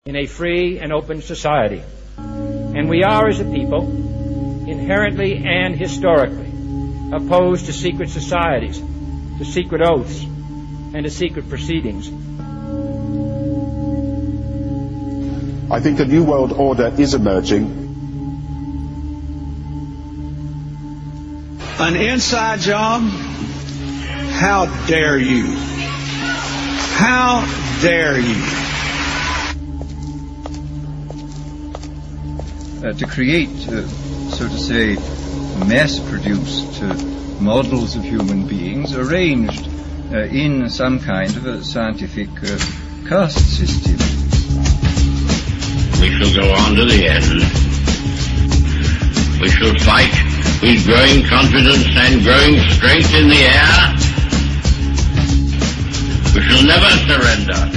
in a free and open society. And we are, as a people, inherently and historically opposed to secret societies, to secret oaths, and to secret proceedings. I think a new world order is emerging. An inside job? How dare you? How dare you? To create, so to say, mass-produced models of human beings arranged in some kind of a scientific caste system. We shall go on to the end. We shall fight with growing confidence and growing strength in the air. We shall never surrender.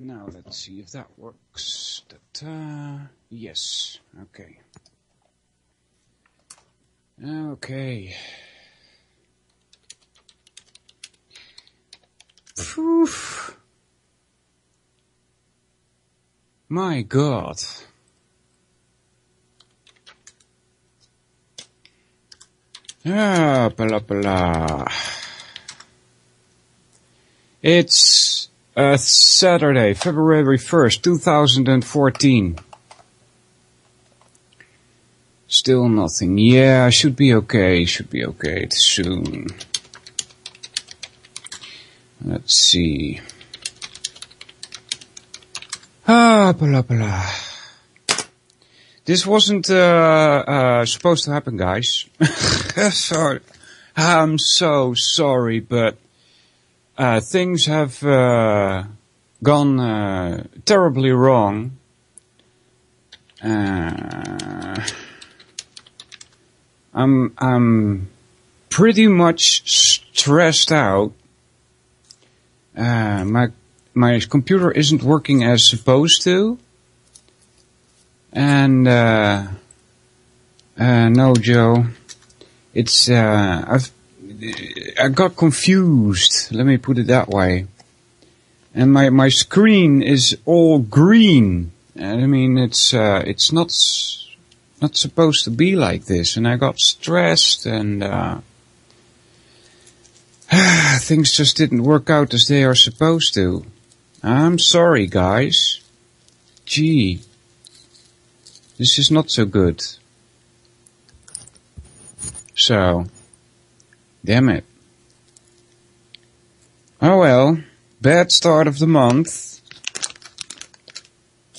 Now let's see if that works. Yes, okay. Okay. Phew. My God. Blah, blah. It's Saturday, February 1st, 2014. Still nothing. Yeah, should be okay. Should be okay soon. Let's see. Blah, blah. This wasn't supposed to happen, guys. Sorry. I'm so sorry, but things have gone terribly wrong. I'm pretty much stressed out. My computer isn't working as supposed to. And no, Joe, it's I got confused. Let me put it that way. And my screen is all green. And I mean, it's not supposed to be like this. And I got stressed, and things just didn't work out as they are supposed to. I'm sorry, guys. Gee. This is not so good. So, damn it. Oh well, bad start of the month.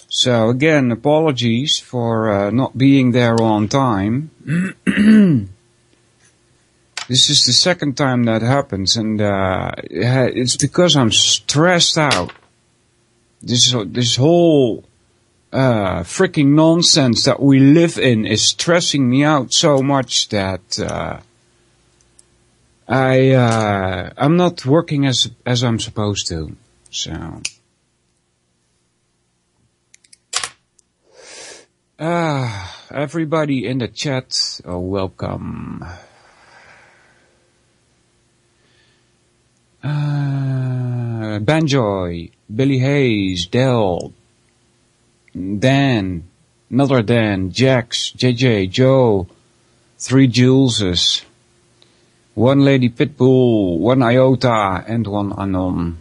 So again, apologies for not being there on time. This is the second time that happens, and it's because I'm stressed out. This whole freaking nonsense that we live in is stressing me out so much that I'm not working as I'm supposed to. So everybody in the chat, welcome. Banjoy, Billy Hayes, Del, Dan, another Dan, Jax, JJ, Joe, 3 Juleses, 1 Lady Pitbull, 1 Iota, and 1 Anon.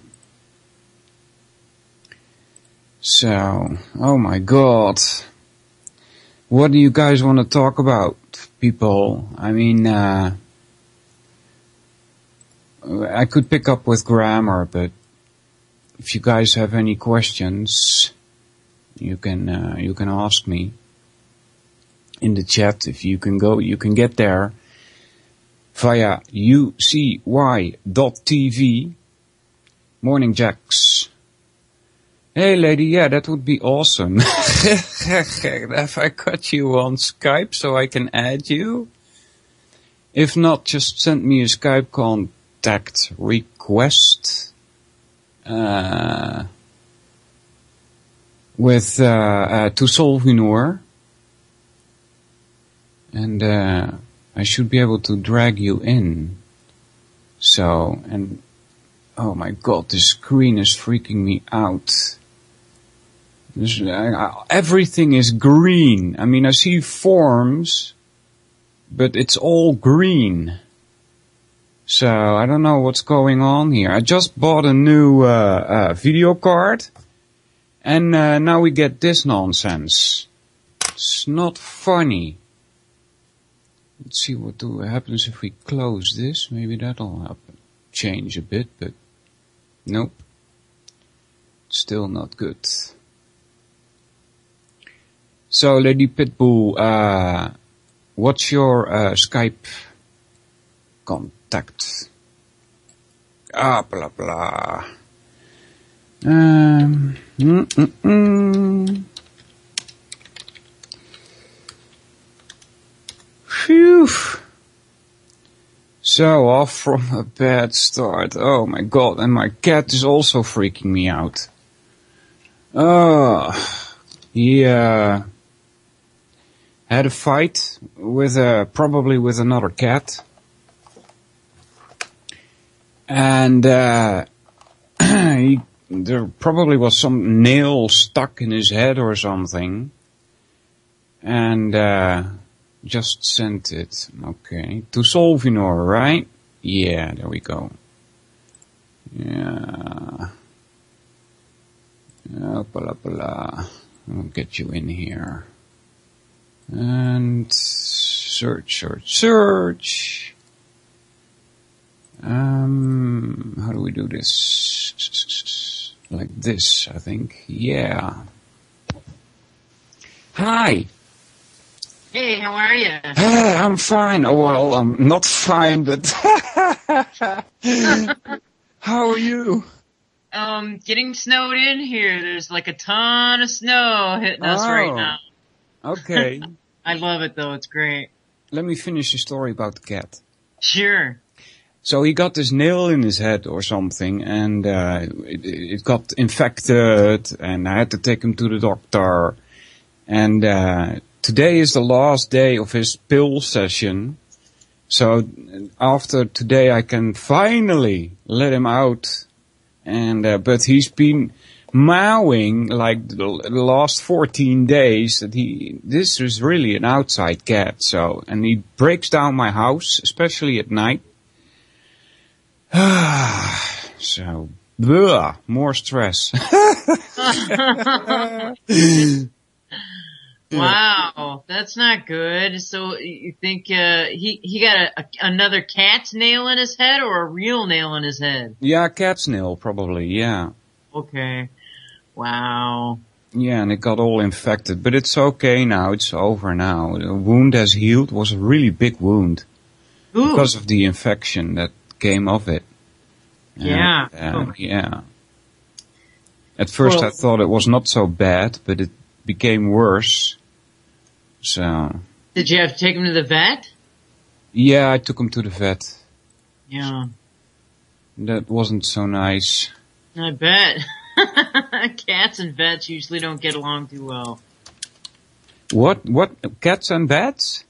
So, oh my God. What do you guys want to talk about, people? I mean, I could pick up with grammar, but if you guys have any questions, you can ask me in the chat. If you can get there via ucy.tv. Morning, Jax. Hey, lady, yeah, that would be awesome. Have I got you on Skype so I can add you? If not, just send me a Skype contact request. With to Solvinur, and I should be able to drag you in. So, and oh my God, this screen is freaking me out. Everything is green. I mean, I see forms, but it's all green. So I don't know what's going on here. I just bought a new video card. And now we get this nonsense. It's not funny. Let's see what happens if we close this. Maybe that'll happen. Change a bit, but nope. Still not good. So, Lady Pitbull, what's your Skype contact? Blah, blah. Phew. So, off from a bad start. Oh my God, and my cat is also freaking me out. He had a fight with probably with another cat, and there probably was some nail stuck in his head or something, and just sent it. Okay, to Solvinur, right? Yeah, there we go. Yeah. I'll get you in here. And search. How do we do this? Like this, I think. Yeah. Hi. Hey, how are you? I'm fine. Oh, well, I'm not fine, but how are you? Getting snowed in here. There's like a ton of snow hitting us right now. Okay. I love it though. It's great. Let me finish the story about the cat. Sure. So he got this nail in his head or something, and it got infected, and I had to take him to the doctor. And today is the last day of his pill session. So after today, I can finally let him out. And but he's been mowing like the last 14 days that this is really an outside cat. So, and he breaks down my house, especially at night. So, more stress. Wow, that's not good. So you think he got another cat's nail in his head or a real nail in his head? Yeah, cat's nail probably, yeah. Okay. Wow. Yeah, and it got all infected, but it's okay now. It's over now. The wound has healed. It was a really big wound. Ooh. Because of the infection that came of it. Yeah. Yeah. At first I thought it was not so bad, but it became worse. So. Did you have to take him to the vet? Yeah, I took him to the vet. Yeah. That wasn't so nice. I bet. Cats and vets usually don't get along too well. What? Cats and bats?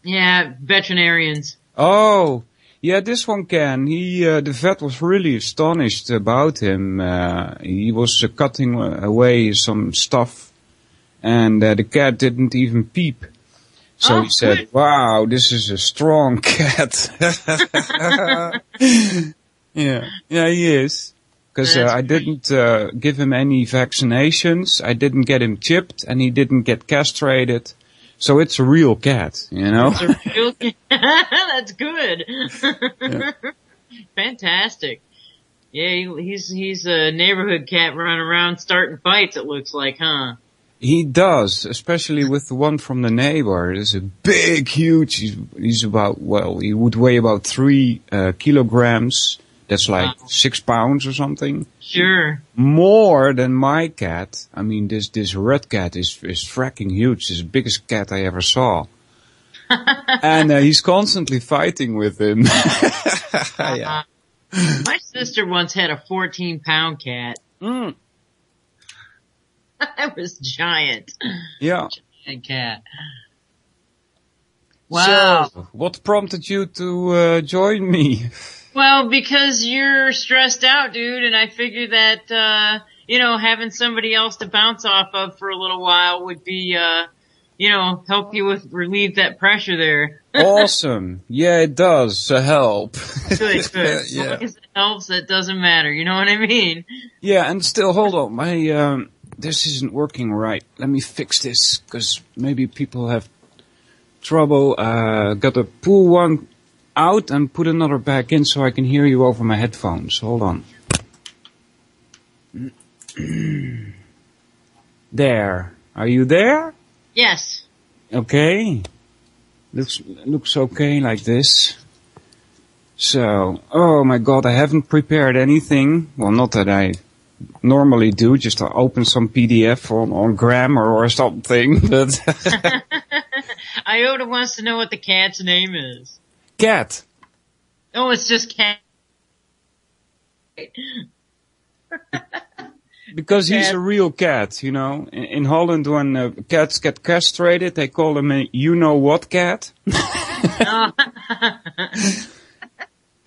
Yeah, veterinarians. Oh, yeah, this one can. The vet was really astonished about him. He was cutting away some stuff, and the cat didn't even peep. So he said, good. "Wow, this is a strong cat." Yeah, he is. Because I didn't give him any vaccinations, I didn't get him chipped, and he didn't get castrated. So it's a real cat, you know? It's a real cat. That's good. Yeah. Fantastic. Yeah, he's a neighborhood cat running around starting fights, it looks like, huh? He does, especially with the one from the neighbor. It's a big, huge, he's about, well, he would weigh about 3 kilograms. That's like 6 pounds or something. Sure. More than my cat. I mean, this red cat is fracking huge. It's the biggest cat I ever saw. And he's constantly fighting with him. Yeah. My sister once had a 14-pound cat. Mm. That was giant. Yeah. Giant cat. Wow. So, what prompted you to join me? Well, because you're stressed out, dude, and I figured that, having somebody else to bounce off of for a little while would be, help you relieve that pressure there. Awesome. Yeah, it does help. Good. As Yeah. long as it helps, it doesn't matter. You know what I mean? Yeah, and still, hold on. This isn't working right. Let me fix this, because maybe people have trouble. Gotta pull one out and put another back in so I can hear you over my headphones. Hold on. There. Are you there? Yes. Okay. Looks okay like this. So, oh my god, I haven't prepared anything. Well, not that I normally do, just to open some PDF on grammar or something, but... Iota wants to know what the cat's name is. Cat. Oh, it's just cat. Because he's a real cat, you know. In Holland, when cats get castrated, they call him a you-know-what cat.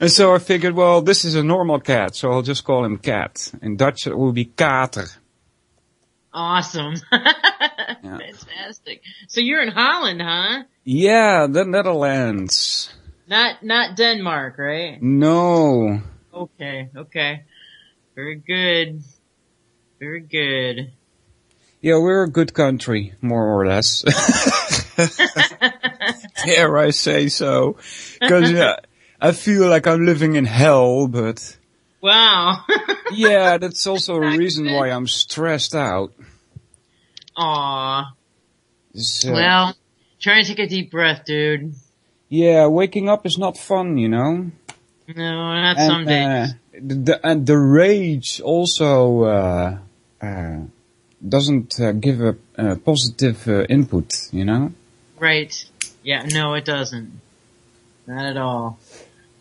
And so I figured, well, this is a normal cat, so I'll just call him Cat. In Dutch, it will be Kater. Awesome. Yeah. Fantastic. So you're in Holland, huh? Yeah, the Netherlands. Not Denmark, right? No. Okay. Very good. Very good. Yeah, we're a good country, more or less. Dare I say so. Because I feel like I'm living in hell, but... Wow. Yeah, that's also a reason why I'm stressed out. Aw. So, well, try and take a deep breath, dude. Yeah, waking up is not fun, you know. No, not some days. And the rage also doesn't give a positive input, you know. Right. Yeah, no, it doesn't. Not at all.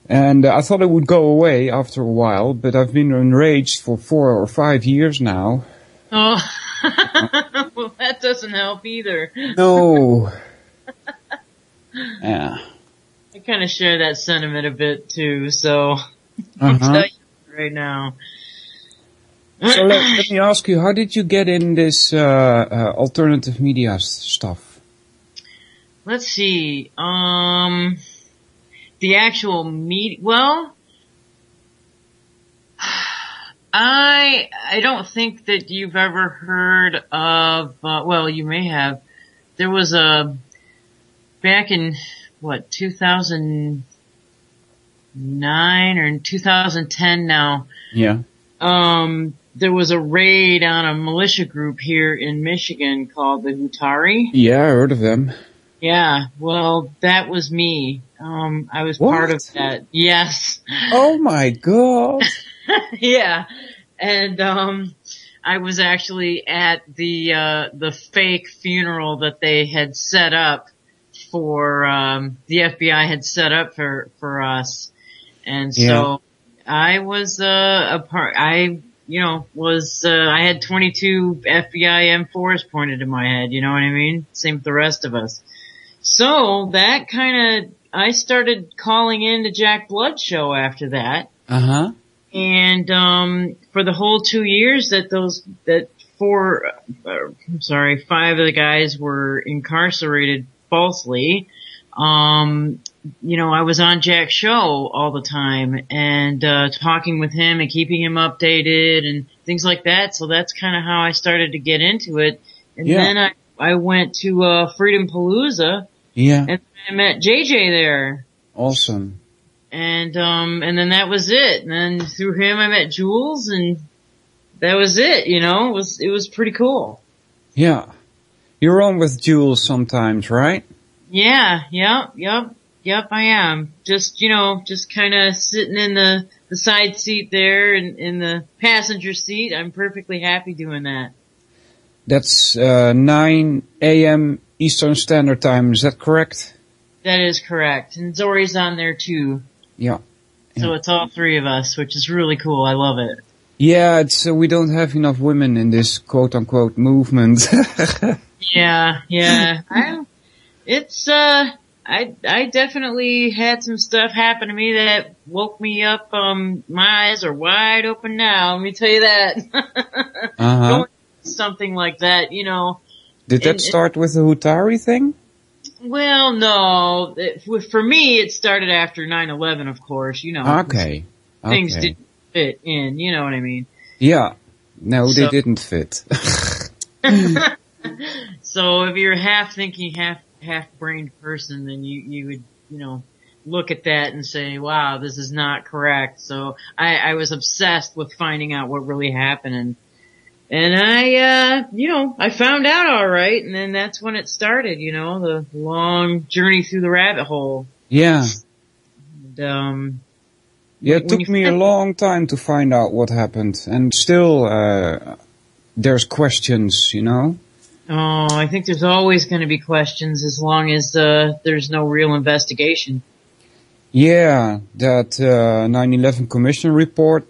And I thought it would go away after a while, but I've been enraged for 4 or 5 years now. Oh, well, that doesn't help either. No. Yeah. I kind of share that sentiment a bit too, so I'll tell you right now. So let me ask you, how did you get in this alternative media stuff? Let's see. The actual well, I don't think that you've ever heard of, well, you may have. There was back in, 2009 or in 2010 now. Yeah. There was a raid on a militia group here in Michigan called the Hutari. Yeah, I heard of them. Yeah, well, that was me. I was part of that. Yes. Oh my God. Yeah. And, I was actually at the fake funeral that they had set up for, the FBI had set up for us. And so I was, I had 22 FBI M4s pointed to my head, you know what I mean? Same with the rest of us. So that I started calling in to Jack Blood's show after that. Uh-huh. And, for the whole 2 years that 5 of the guys were incarcerated falsely, I was on Jack's show all the time and, talking with him and keeping him updated and things like that. So that's kind of how I started to get into it. And then I went to, Freedom Palooza. Yeah. And I met JJ there. Awesome. And then that was it. And then through him I met Jules and that was it, you know, it was pretty cool. Yeah. You're on with Jules sometimes, right? Yeah, yep, I am. Just kind of sitting in the side seat there and in the passenger seat. I'm perfectly happy doing that. That's, 9 a.m. Eastern Standard Time, is that correct? That is correct. And Zori's on there too. Yeah. So it's all three of us, which is really cool. I love it. Yeah, it's, we don't have enough women in this quote unquote movement. Yeah. I definitely had some stuff happen to me that woke me up. My eyes are wide open now. Let me tell you that. Going through something like that, you know. Did that start with the Hutari thing? Well, no. For me, it started after 9/11, of course, you know. Okay. Things didn't fit in, you know what I mean? Yeah. No, they didn't fit. So if you're a half-thinking, half-brained person, then you would, you know, look at that and say, wow, this is not correct. So I was obsessed with finding out what really happened and I found out all right, and then that's when it started, you know, the long journey through the rabbit hole. Yeah. And, it took me a long time to find out what happened, and still, there's questions, you know? Oh, I think there's always going to be questions as long as, there's no real investigation. Yeah, that, 9/11 Commission report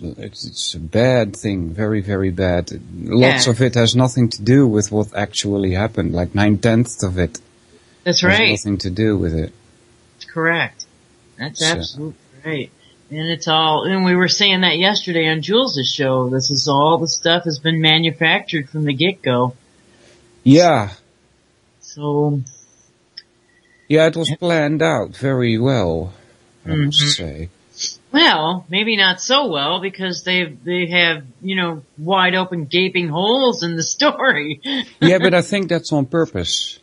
It's a bad thing, very, very bad. Lots of it has nothing to do with what actually happened, like 9/10 of it. That's right. Has nothing to do with it. Correct. That's absolutely right. And it's all, and we were saying that yesterday on Jules' show. This is all the stuff has been manufactured from the get-go. Yeah. So. Yeah, it was planned out very well, I must say. Well, maybe not so well because they have, wide open gaping holes in the story. Yeah, but I think that's on purpose.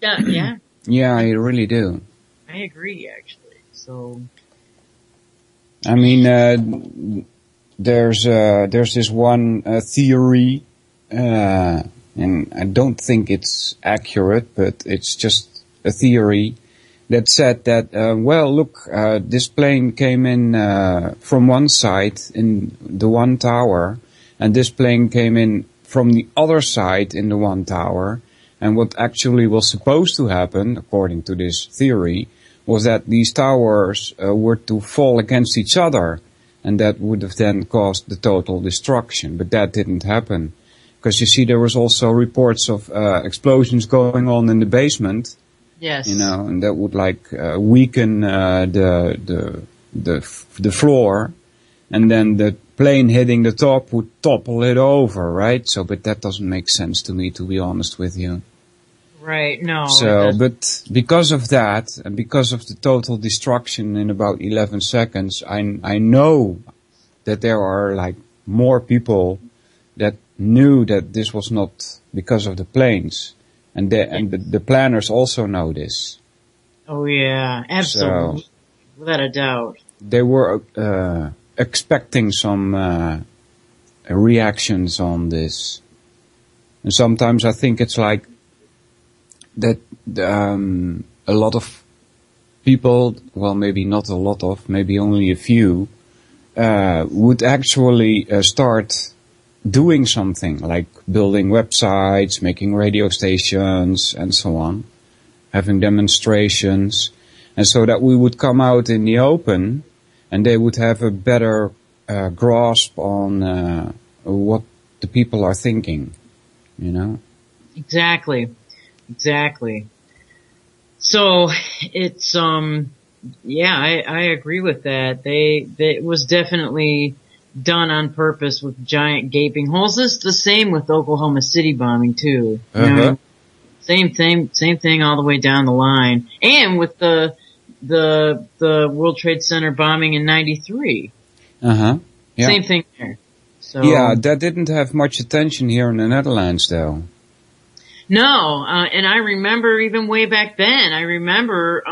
Yeah. Yeah, I really do. I agree, actually. So. I mean, there's this one theory, and I don't think it's accurate, but it's just a theory that said that, this plane came in from one side in the one tower, and this plane came in from the other side in the one tower, and what actually was supposed to happen, according to this theory, was that these towers were to fall against each other, and that would have then caused the total destruction. But that didn't happen. Because you see, there was also reports of explosions going on in the basement. Yes. And that would weaken the floor, and then the plane hitting the top would topple it over, right? So, but that doesn't make sense to me, to be honest with you. Right, no. So, but because of that, and because of the total destruction in about 11 seconds, I know that there are more people that knew that this was not because of the planes. And the planners also know this. Oh yeah, absolutely. So, without a doubt. They were expecting some reactions on this. And sometimes I think it's like that a lot of people, well, maybe not a lot of, maybe only a few, would actually start doing something like building websites, making radio stations, and so on, having demonstrations, and so that we would come out in the open and they would have a better grasp on what the people are thinking, Exactly. So it's I agree with that. It was definitely done on purpose with giant gaping holes. It's the same with Oklahoma City bombing too. Same thing all the way down the line. And with the World Trade Center bombing in '93. Yeah. Same thing there. So yeah, that didn't have much attention here in the Netherlands though. No, and I remember even way back then, I remember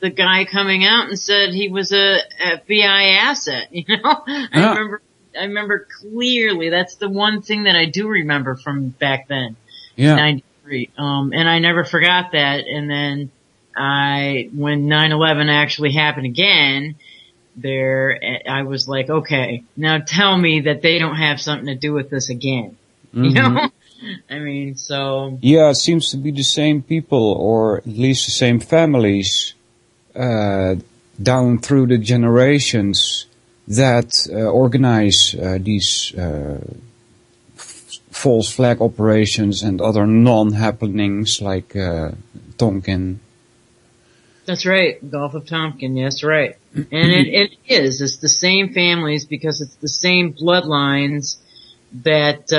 the guy coming out and said he was a FBI asset, I remember clearly. That's the one thing that I do remember from back then. Yeah. 93. And I never forgot that. And then when 9/11 actually happened again, I was like, okay, now tell me that they don't have something to do with this again. Mm-hmm. I mean, so. Yeah, it seems to be the same people, or at least the same families, down through the generations that organize these false flag operations and other non-happenings like Tonkin. That's right, Gulf of Tonkin, yes, right. And it's the same families because it's the same bloodlines that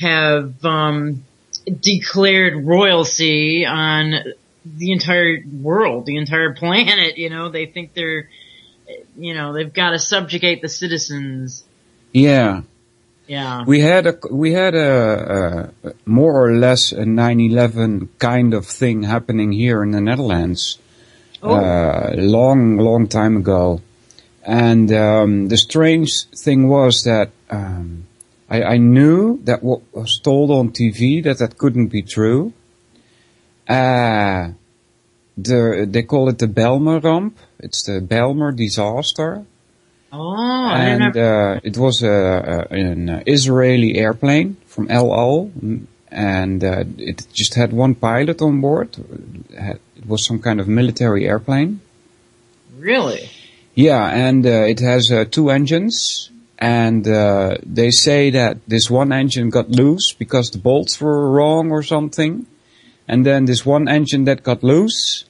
have declared royalty on the entire world, the entire planet. They think they've got to subjugate the citizens. Yeah. Yeah. We had a more or less a 9/11 kind of thing happening here in the Netherlands. Long time ago. And the strange thing was that I knew that what was told on TV that couldn't be true. They call it the Bijlmer ramp. It's the Bijlmer disaster. Oh, and it was an Israeli airplane from El Al, and it just had one pilot on board. It was some kind of military airplane. Really? Yeah, and it has 2 engines. And they say that this one engine got loose because the bolts were wrong or something. And then this one engine that got loose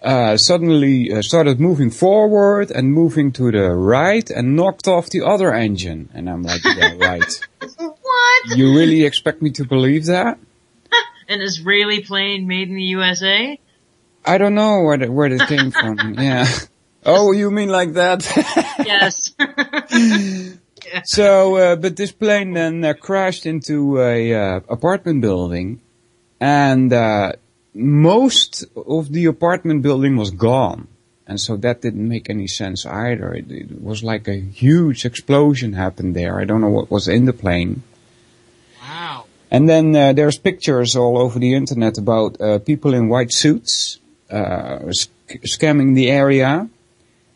suddenly started moving forward and moving to the right and knocked off the other engine. And I'm like, yeah, right. What? You really expect me to believe that? An Israeli plane made in the USA? I don't know where it came from. Yeah. Oh, you mean like that? Yes. So, but this plane then crashed into a apartment building, and most of the apartment building was gone. And so that didn't make any sense either. It was like a huge explosion happened there. I don't know what was in the plane. Wow. And then there's pictures all over the internet about people in white suits scamming the area.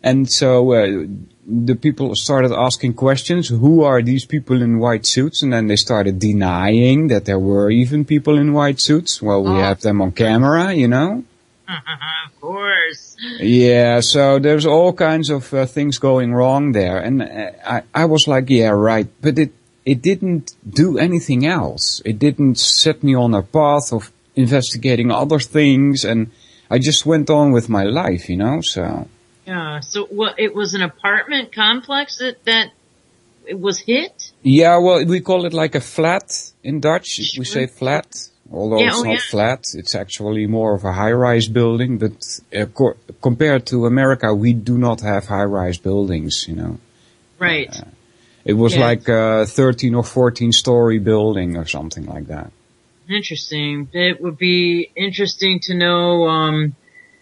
And so the people started asking questions. Who are these people in white suits? And then they started denying that there were even people in white suits. Well, we have them on camera, you know. Of course. Yeah, so there's all kinds of things going wrong there. And I was like, yeah, right. But it didn't do anything else. It didn't set me on a path of investigating other things. And I just went on with my life, you know, so. Yeah, so it was an apartment complex that it was hit? Yeah, well, we call it like a flat in Dutch. Sure. We say flat, although it's not flat. It's actually more of a high-rise building. But compared to America, we do not have high-rise buildings, you know. Right. It was like a 13 or 14-story building or something like that. Interesting. It would be interesting to know,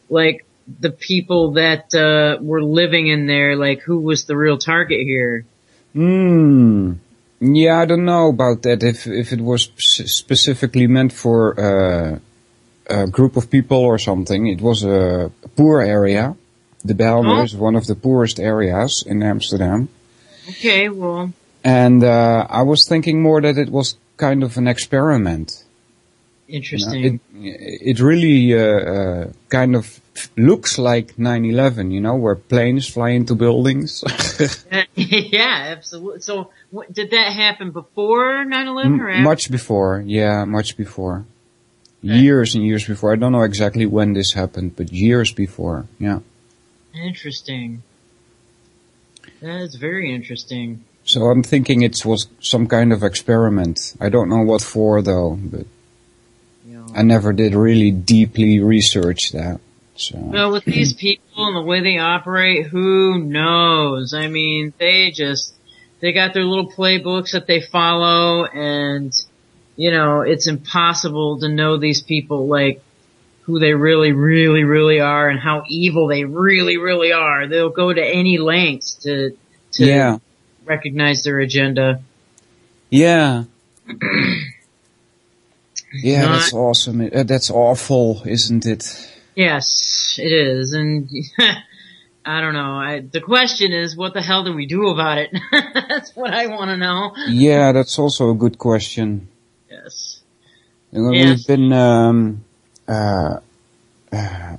like, the people that were living in there, like, who was the real target here? Yeah, I don't know about that. If it was specifically meant for a group of people or something. It was a poor area. The Bijlmer is one of the poorest areas in Amsterdam. Okay, well. And I was thinking more that it was kind of an experiment. Interesting. You know, it really kind of looks like 9/11, you know, where planes fly into buildings. Yeah, absolutely. So, did that happen before 9/11 or after? Much before, yeah, much before. Okay. Years and years before. I don't know exactly when this happened, but years before, yeah. Interesting. That is very interesting. So I'm thinking it was some kind of experiment. I don't know what for though, but I never did really deeply research that. So. Well, with these people and the way they operate, who knows? I mean, they got their little playbooks that they follow, and, you know, it's impossible to know these people, like, who they really, really, really are and how evil they really, really are. They'll go to any lengths to recognize their agenda. Yeah. Yeah, that's awesome. That's awful, isn't it? Yes, it is. And I don't know. The question is, what the hell do we do about it? That's what I want to know. Yeah, that's also a good question. Yes. We've been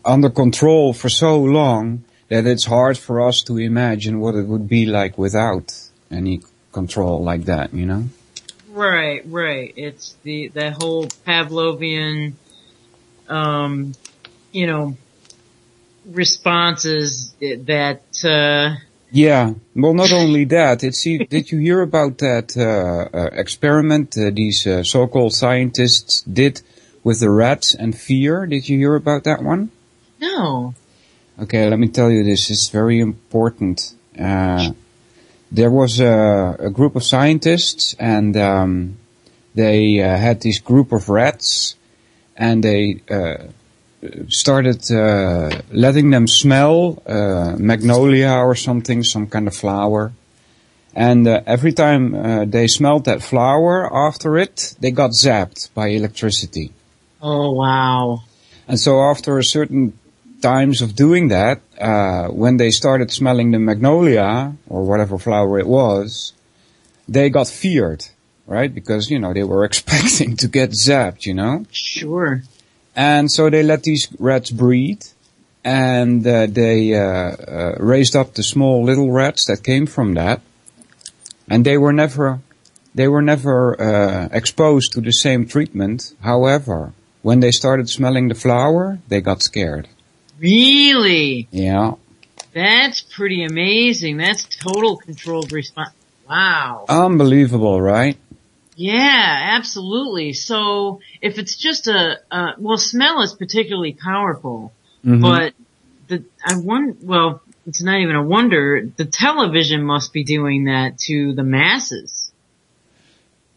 under control for so long that it's hard for us to imagine what it would be like without any control like that, you know? Right. It's that whole Pavlovian, you know, responses that, Yeah, well, not only that. Did you hear about that experiment these so-called scientists did with the rats and fear? Did you hear about that one? No. Okay, let me tell you this. It's very important. There was a group of scientists, and they had this group of rats, and they started letting them smell magnolia or something, some kind of flower. And every time they smelled that flower after it, they got zapped by electricity. Oh, wow. And so after a certain times of doing that, when they started smelling the magnolia, or whatever flower it was, they got feared, right? Because, you know, they were expecting to get zapped, you know? Sure. And so they let these rats breed, and they raised up the small little rats that came from that. And they were never exposed to the same treatment. However, when they started smelling the flower, they got scared. Really? Yeah. That's pretty amazing. That's total controlled response. Wow. Unbelievable, right? Yeah, absolutely. So if it's just well, smell is particularly powerful, but it's not even a wonder. The television must be doing that to the masses.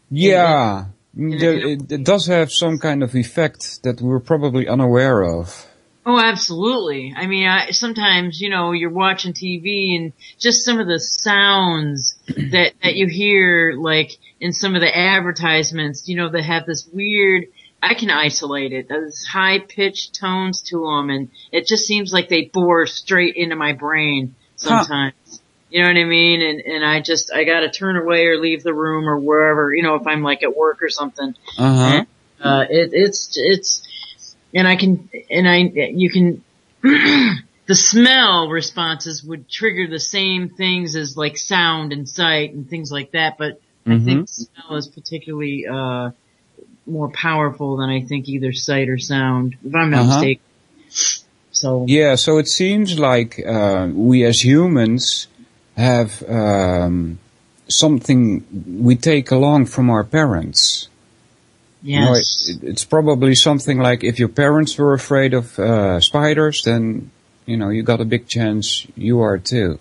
Yeah. It does have some kind of effect that we're probably unaware of. Oh, absolutely. I mean, sometimes, you're watching TV and just some of the sounds that you hear, like in some of the advertisements, they have this weird, I can isolate it, those high pitched tones to them, and it just seems like they bore straight into my brain sometimes. Huh. You know what I mean? And I gotta turn away or leave the room or wherever, if I'm like at work or something. Uh-huh. And, you can, the smell responses would trigger the same things as like sound and sight and things like that, but I think smell is particularly, more powerful than I think either sight or sound, if I'm not mistaken. So. Yeah, so it seems like, we as humans have, something we take along from our parents. Yes. It's probably something like if your parents were afraid of spiders, then, you got a big chance you are too.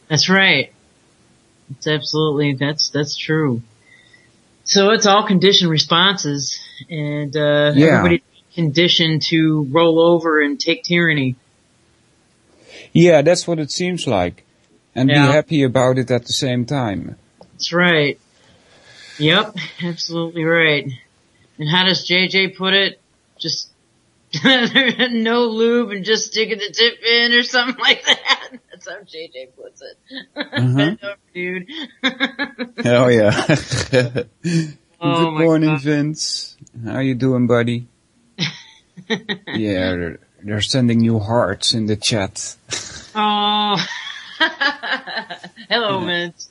That's right. It's absolutely, that's true. So it's all conditioned responses, and everybody's conditioned to roll over and take tyranny. Yeah, that's what it seems like. And be happy about it at the same time. That's right. Yep, absolutely right. And how does JJ put it? Just no lube and just sticking the tip in or something like that. That's how JJ puts it. Bend over, dude. Oh yeah. Good morning, Vince. How you doing, buddy? Yeah, they're sending you hearts in the chat. Oh. Hello, Vince.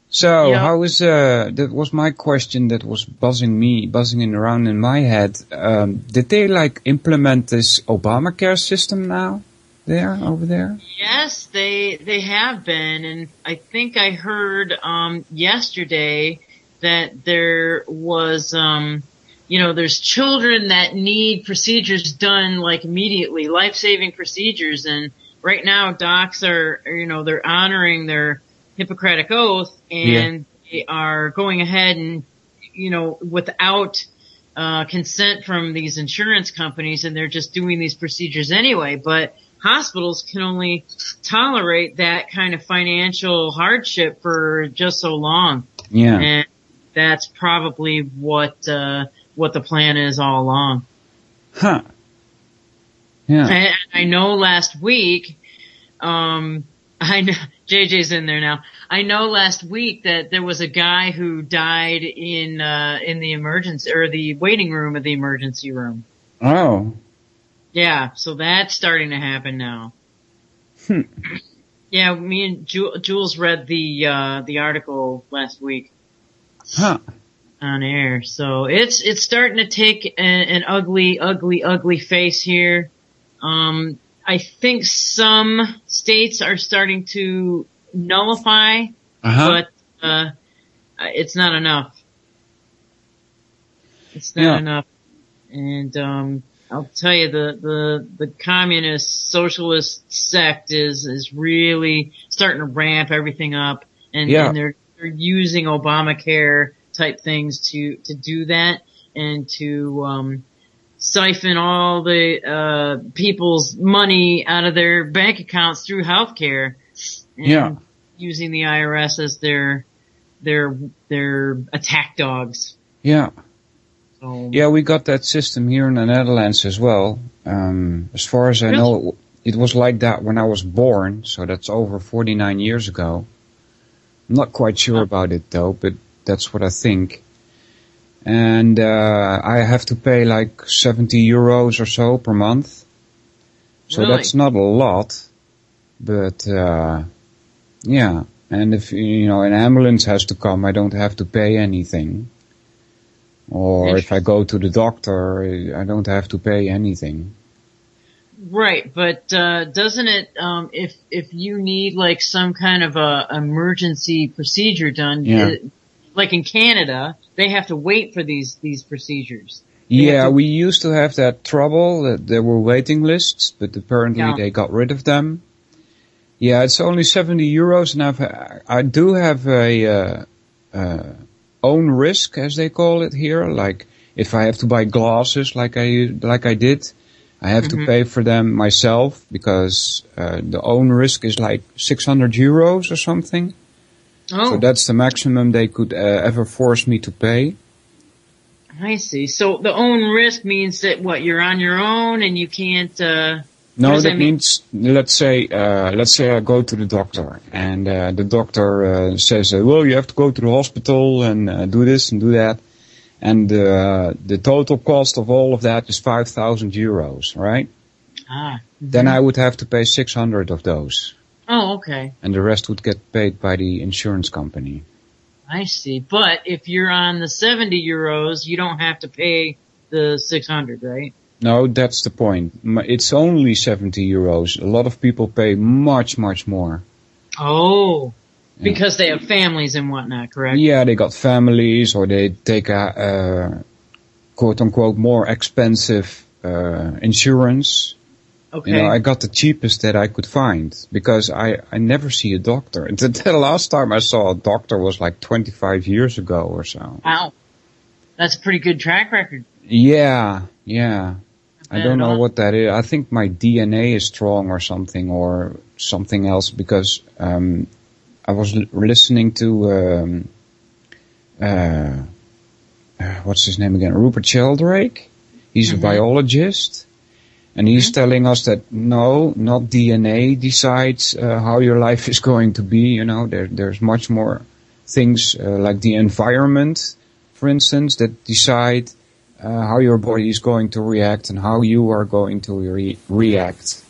So, how is, that was my question that was buzzing around in my head. Did they implement this Obamacare system now? Over there? Yes, they have been, and I think I heard, yesterday that there was, there's children that need procedures done immediately, life-saving procedures, and right now docs are, they're honoring their Hippocratic oath, and they are going ahead and, without consent from these insurance companies, and they're just doing these procedures anyway. But hospitals can only tolerate that kind of financial hardship for just so long. Yeah. And that's probably what the plan is all along. Huh. Yeah. And I know last week, I know JJ's in there now. I know last week that there was a guy who died in the emergency or the waiting room of the emergency room. Oh. Yeah, so that's starting to happen now. Yeah, me and Jules read the article last week. Huh. On air. So it's starting to take an ugly face here. I think some states are starting to nullify, but it's not enough. It's not enough. And I'll tell you, the communist socialist sect is really starting to ramp everything up, and they're using Obamacare type things to do that and to siphon all the people's money out of their bank accounts through healthcare, and using the IRS as their attack dogs. Yeah. So, yeah, we got that system here in the Netherlands as well. As far as I know, it was like that when I was born, so that's over 49 years ago. I'm not quite sure about it though, but that's what I think. And I have to pay like 70 euros or so per month. So really? That's not a lot, but Yeah. And if, an ambulance has to come, I don't have to pay anything. Or if I go to the doctor, I don't have to pay anything. Right, but doesn't it, if you need like some kind of a emergency procedure done, like in Canada, they have to wait for these procedures. We used to have that trouble that there were waiting lists, but apparently they got rid of them. Yeah, it's only 70 euros, and I do have a own risk, as they call it here. Like if I have to buy glasses, like I did, I have to pay for them myself because the own risk is like 600 euros or something. Oh. So that's the maximum they could ever force me to pay. I see. So the own risk means that you're on your own and you can't. No, that means let's say I go to the doctor and the doctor says, well, you have to go to the hospital and do this and do that, and the total cost of all of that is 5,000 euros, right? Ah. Mm-hmm. Then I would have to pay 600 of those. Oh, okay. And the rest would get paid by the insurance company. I see. But if you're on the 70 euros, you don't have to pay the 600, right? No, that's the point. It's only 70 euros. A lot of people pay much, much more. Oh, because they have families and whatnot, correct? Yeah, they got families, or they take a quote-unquote more expensive insurance. Okay. I got the cheapest that I could find because I never see a doctor. The last time I saw a doctor was like 25 years ago or so. Wow. That's a pretty good track record. Yeah. I don't know what that is. I think my DNA is strong or something else because I was listening to what's his name again? Rupert Sheldrake. He's a biologist. And he's telling us that no, not DNA decides how your life is going to be. There's much more things like the environment, for instance, that decide how your body is going to react and how you are going to react.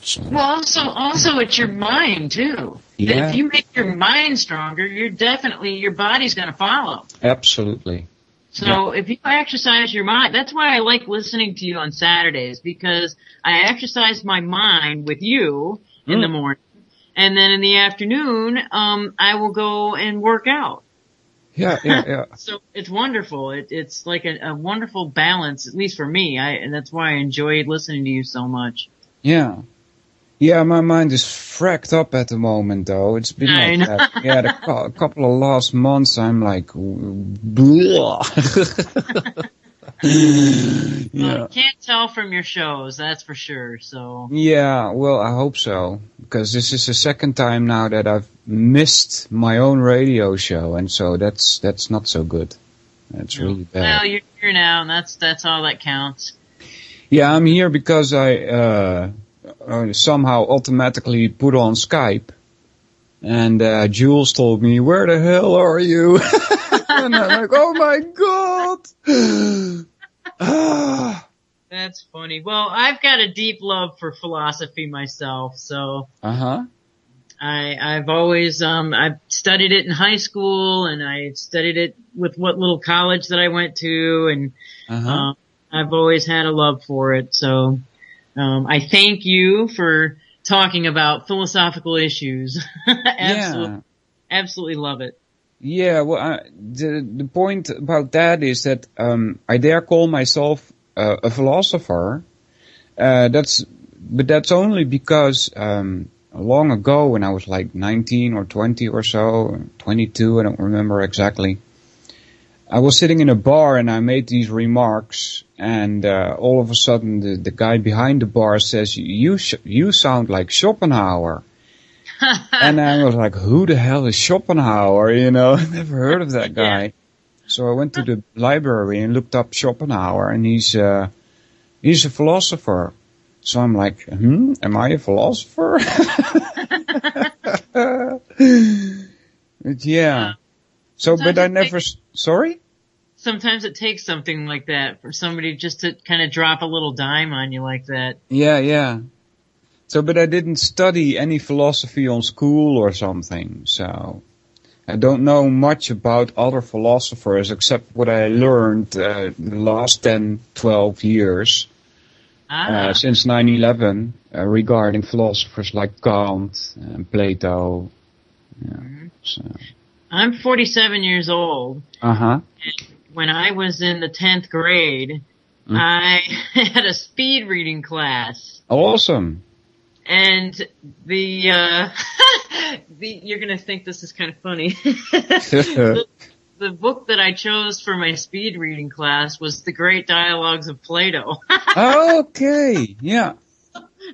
So. Well, also it's your mind too. Yeah. If you make your mind stronger, your body's going to follow. Absolutely. So if you exercise your mind, that's why I like listening to you on Saturdays, because I exercise my mind with you in the morning, and then in the afternoon, I will go and work out. Yeah. So it's wonderful. It's like a wonderful balance, at least for me. And that's why I enjoyed listening to you so much. Yeah. Yeah, my mind is fracked up at the moment, though. It's been like that. Yeah, a couple of last months, I'm like, blah. Well, I can't tell from your shows, that's for sure. So. Yeah, well, I hope so, because this is the second time now that I've missed my own radio show, and so that's not so good. That's really bad. Well, you're here now, and that's all that counts. Yeah, I'm here because I somehow automatically put on Skype, and Jules told me, "Where the hell are you?" And I'm like, "Oh my god!" That's funny. Well, I've got a deep love for philosophy myself, so. I've always, I've studied it in high school, and I studied it with what little college that I went to, and, I've always had a love for it, so, I thank you for talking about philosophical issues. Absolutely love it. Yeah, well, the point about that is that, I dare call myself a philosopher. That's only because, long ago when I was like 19 or 20 or so, 22, I don't remember exactly. I was sitting in a bar and I made these remarks, and all of a sudden the guy behind the bar says, you sound like Schopenhauer. And I was like, who the hell is Schopenhauer? I never heard of that guy. Yeah. So I went to the library and looked up Schopenhauer, and he's a philosopher. So I'm like, am I a philosopher? But yeah. So, but I never, sorry? Sometimes it takes something like that for somebody just to kind of drop a little dime on you like that. Yeah. So, but I didn't study any philosophy on school or something, so I don't know much about other philosophers except what I learned the last 10, 12 years since 9/11 regarding philosophers like Kant and Plato. Yeah, so. I'm 47 years old. And when I was in the 10th grade, I had a speed reading class. Awesome. And you're gonna think this is kind of funny. The book that I chose for my speed reading class was The Great Dialogues of Plato. Okay, yeah.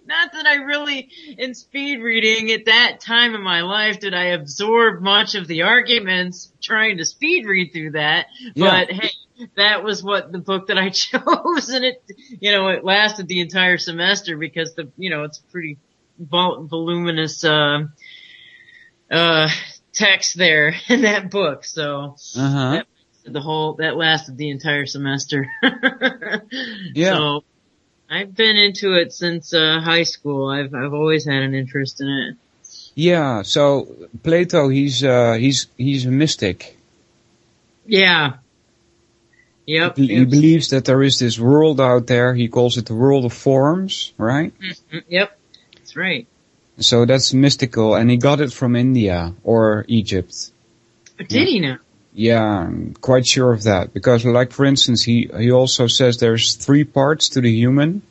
Not that I really, in speed reading at that time in my life, did I absorb much of the arguments trying to speed read through that. Yeah. But hey, that was what the book that I chose, and it lasted the entire semester because it's pretty voluminous, text there in that book. So, that lasted the entire semester. Yeah. So, I've been into it since high school. I've always had an interest in it. Yeah. So Plato, he's a mystic. Yeah. Yep. He believes that there is this world out there. He calls it the world of forms, right? Mm-hmm. Yep. That's right. So that's mystical, and he got it from India or Egypt. Did he now? Yeah, I'm quite sure of that. Because, like, for instance, he also says there's 3 parts to the human.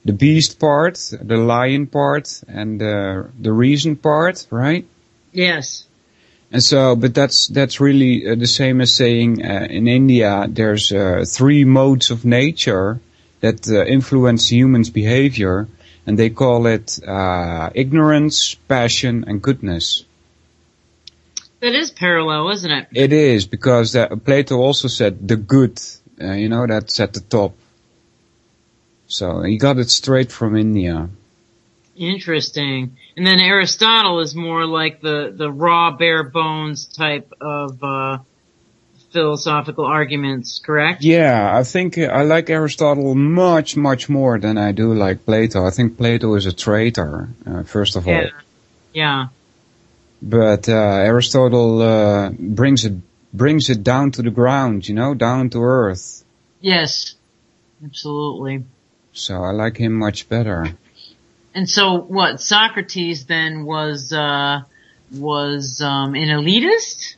The beast part, the lion part, and the reason part, right? Yes. And so, but that's really the same as saying in India there's 3 modes of nature that influence humans' behavior, and they call it ignorance, passion, and goodness. That is parallel, isn't it? It is, because Plato also said the good, that's at the top. So he got it straight from India. Interesting. And then Aristotle is more like the raw, bare bones type of philosophical arguments, correct? Yeah, I think I like Aristotle much, much more than I do like Plato. I think Plato is a traitor, first of all. Yeah. But Aristotle brings it down to the ground, down to earth. Yes, absolutely. So I like him much better. And so, what Socrates then was an elitist?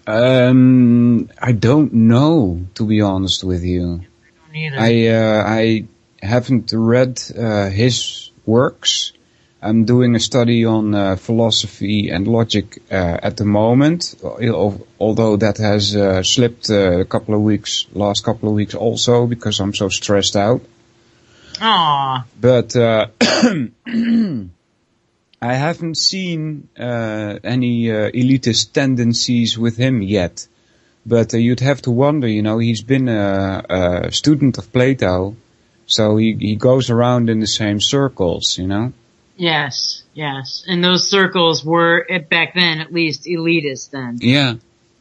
I don't know, to be honest with you. I don't either. I haven't read his works. I'm doing a study on philosophy and logic at the moment, although that has slipped last couple of weeks also, because I'm so stressed out. Aww. But I haven't seen any elitist tendencies with him yet. But you'd have to wonder, he's been a student of Plato, so he goes around in the same circles, Yes. And those circles were, back then at least, elitist then. Yeah.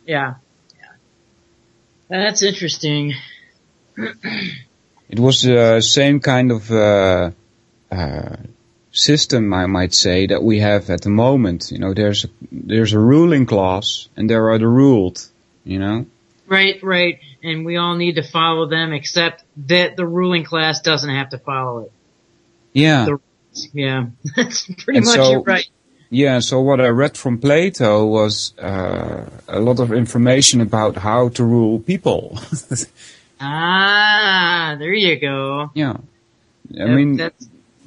Yeah. That's interesting. It was the same kind of system, I might say, that we have at the moment. There's a ruling class, and there are the ruled, Right. And we all need to follow them, except that the ruling class doesn't have to follow it. Yeah. Yeah, that's pretty much it, right. Yeah, so what I read from Plato was a lot of information about how to rule people. There you go. Yeah.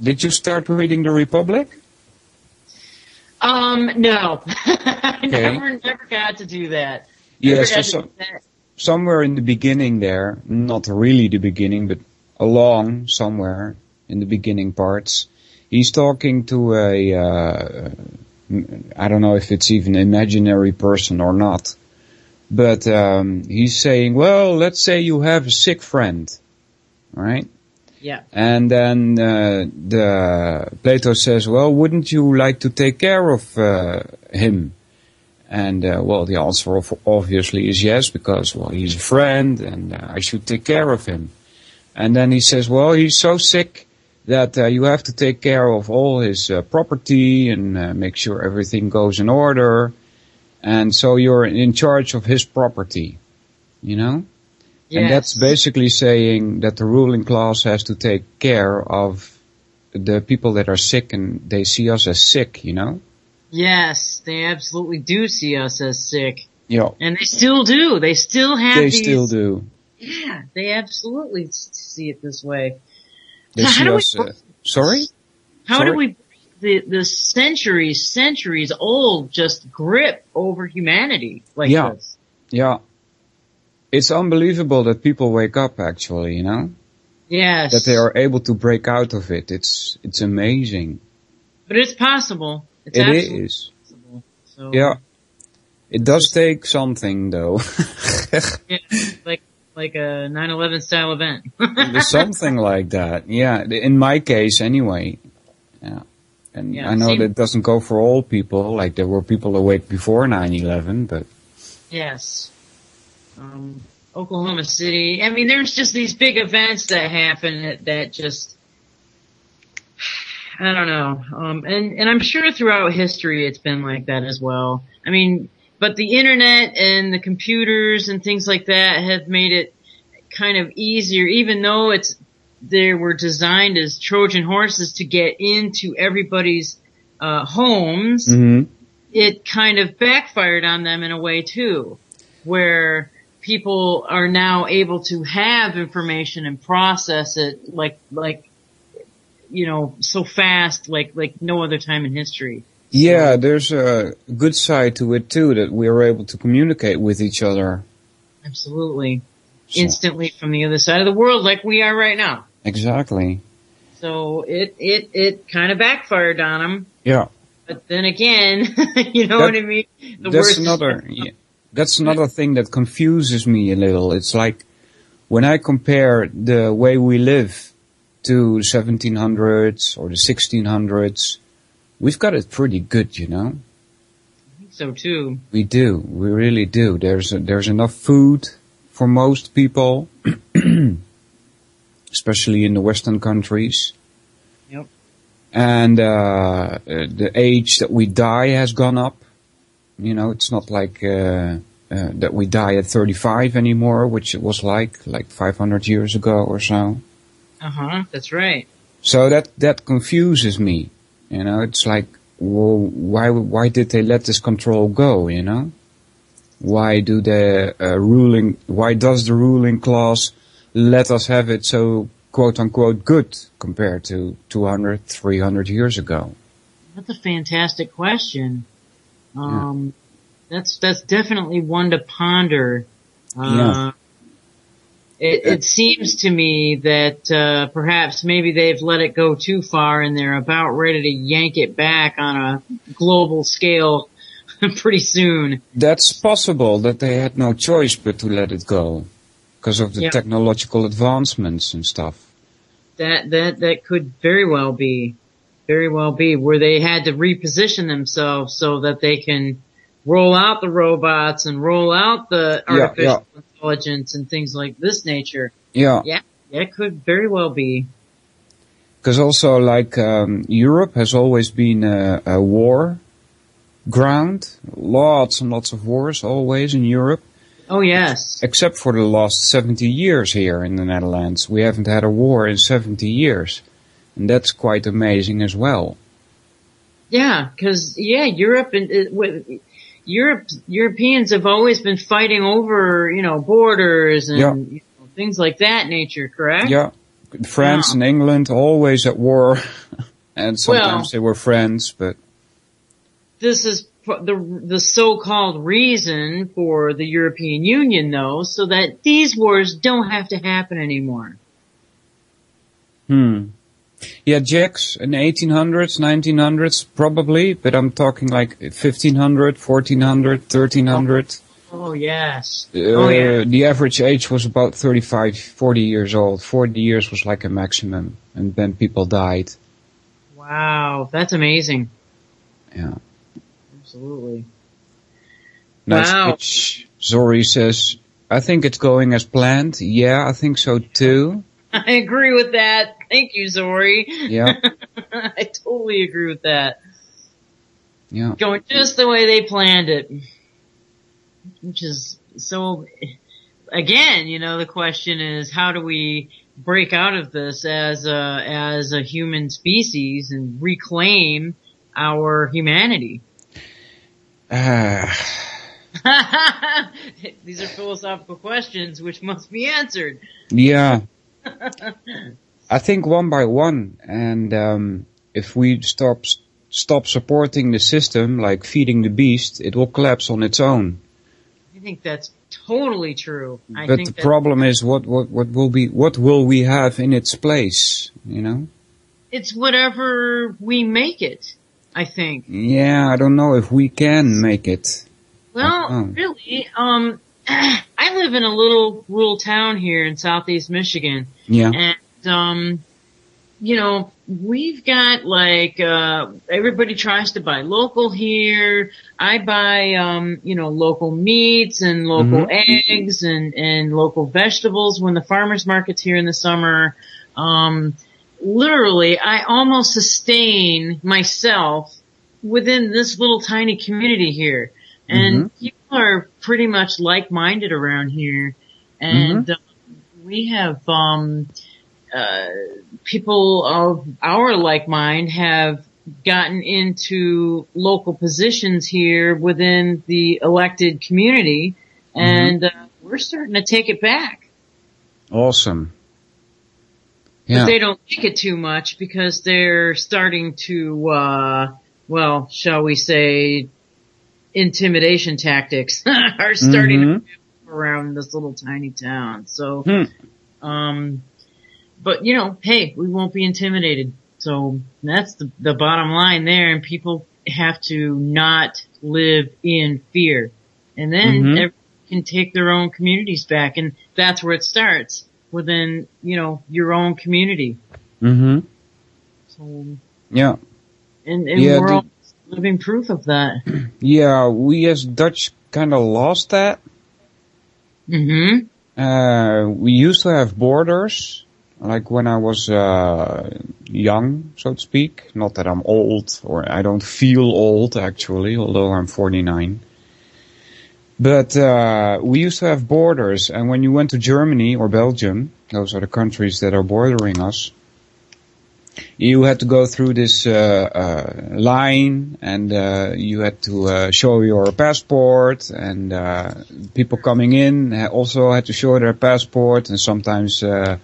Did you start reading The Republic? No. I Okay. never got to do that. Yes, somewhere in the beginning there, not really the beginning, but along somewhere in the beginning parts, he's talking to I don't know if it's even imaginary person or not, but he's saying, well, let's say you have a sick friend, right? Yeah. And then Plato says, well, wouldn't you like to take care of him? And the answer obviously is yes, because he's a friend and I should take care of him. And then he says, well, he's so sick that you have to take care of all his property and make sure everything goes in order. And so you're in charge of his property, you know? Yes. And that's basically saying that the ruling class has to take care of the people that are sick, and they see us as sick, you know? Yes, they absolutely do see us as sick. Yeah. And they still do. They still have They these... still do. Yeah, they absolutely see it this way. They So see how do us, sorry? How Sorry? do we break the centuries old just grip over humanity like Yeah. this? Yeah. It's unbelievable that people wake up, actually, you know? Yes. That they are able to break out of it. It's amazing. But it's possible. It's It absolutely is. possible. So, Yeah. It does take something, though. yeah, like a 9/11 style event. Something like that. Yeah. In my case, anyway. Yeah. And Yeah, I know same. that doesn't go for all people. Like, there were people awake before 9/11, but... Yes. Oklahoma City. I mean, there's just these big events that happen that just, I don't know. And I'm sure throughout history it's been like that as well. I mean, but the internet and the computers and things like that have made it kind of easier, even though they were designed as Trojan horses to get into everybody's, homes. Mm-hmm. It kind of backfired on them in a way too, where people are now able to have information and process it like, you know, so fast, like no other time in history. Yeah, there's a good side to it too, that we are able to communicate with each other. Absolutely. So- Instantly from the other side of the world like we are right now. Exactly. So it kind of backfired on them. Yeah. But then again, you know what I mean? That's another thing that confuses me a little. It's like when I compare the way we live to the 1700s or the 1600s, we've got it pretty good, you know? I think so too. We do. We really do. There's enough food for most people, especially in the Western countries. Yep. And the age that we die has gone up. You know, it's not like that we die at 35 anymore, which it was like 500 years ago or so. Uh-huh, that's right. So that confuses me. You know, it's like, well, why did they let this control go, you know? Why does the ruling class let us have it so quote unquote good compared to 200, 300 years ago? That's a fantastic question. That's definitely one to ponder. Yeah. It seems to me that, perhaps maybe they've let it go too far and they're about ready to yank it back on a global scale pretty soon. That's possible that they had no choice but to let it go because of the technological advancements and stuff. That could very well be where they had to reposition themselves so that they can roll out the robots and roll out the artificial intelligence and things like this nature. Yeah. Yeah, it could very well be. Because also, like, Europe has always been a war ground. Lots and lots of wars always in Europe. Oh, yes. Except for the last 70 years here in the Netherlands. We haven't had a war in 70 years. And that's quite amazing as well. Yeah, because, Europeans have always been fighting over, you know, borders and you know, things like that nature, correct? Yeah. France and England always at war. And sometimes they were friends, but... This is the so-called reason for the European Union, though, so that these wars don't have to happen anymore. Yeah, Jacks in the 1800s, 1900s, probably, but I'm talking like 1500, 1400, 1300. Oh, yes. The average age was about 35, 40 years old. 40 years was like a maximum, and then people died. Wow, that's amazing. Yeah. Absolutely. Nice Wow. pitch. Zori says, I think it's going as planned. Yeah, I think so too. I agree with that. Thank you, Zori. Yeah. I totally agree with that. Yeah. Going just the way they planned it. Which is so, again, the question is, how do we break out of this as a human species and reclaim our humanity? These are philosophical questions which must be answered. Yeah. I think one by one, and if we stop supporting the system, like feeding the beast, it will collapse on its own. I think that's totally true. But the problem is, what will we have in its place? It's whatever we make it, I think. Yeah, I don't know if we can make it. Well, really, I live in a little rural town here in southeast Michigan. Yeah. And, we've got everybody tries to buy local here. I buy, local meats and local eggs and local vegetables when the farmers market's here in the summer. Literally, I almost sustain myself within this little tiny community here. And people are pretty much like-minded around here. And we have people of our like mind have gotten into local positions here within the elected community, and we're starting to take it back. Awesome. Yeah. But they don't like it too much because they're starting to, shall we say, intimidation tactics are starting to around this little tiny town. So, but hey, we won't be intimidated. So that's the bottom line there. And people have to not live in fear. And then everyone can take their own communities back. And that's where it starts, within, your own community. So, yeah. And we're all living proof of that. Yeah, we as Dutch kind of lost that. We used to have borders, like when I was young, so to speak. Not that I'm old, or I don't feel old actually, although I'm 49. But we used to have borders, and when you went to Germany or Belgium, those are the countries that are bordering us, you had to go through this line, and you had to show your passport, and people coming in also had to show their passport, and sometimes the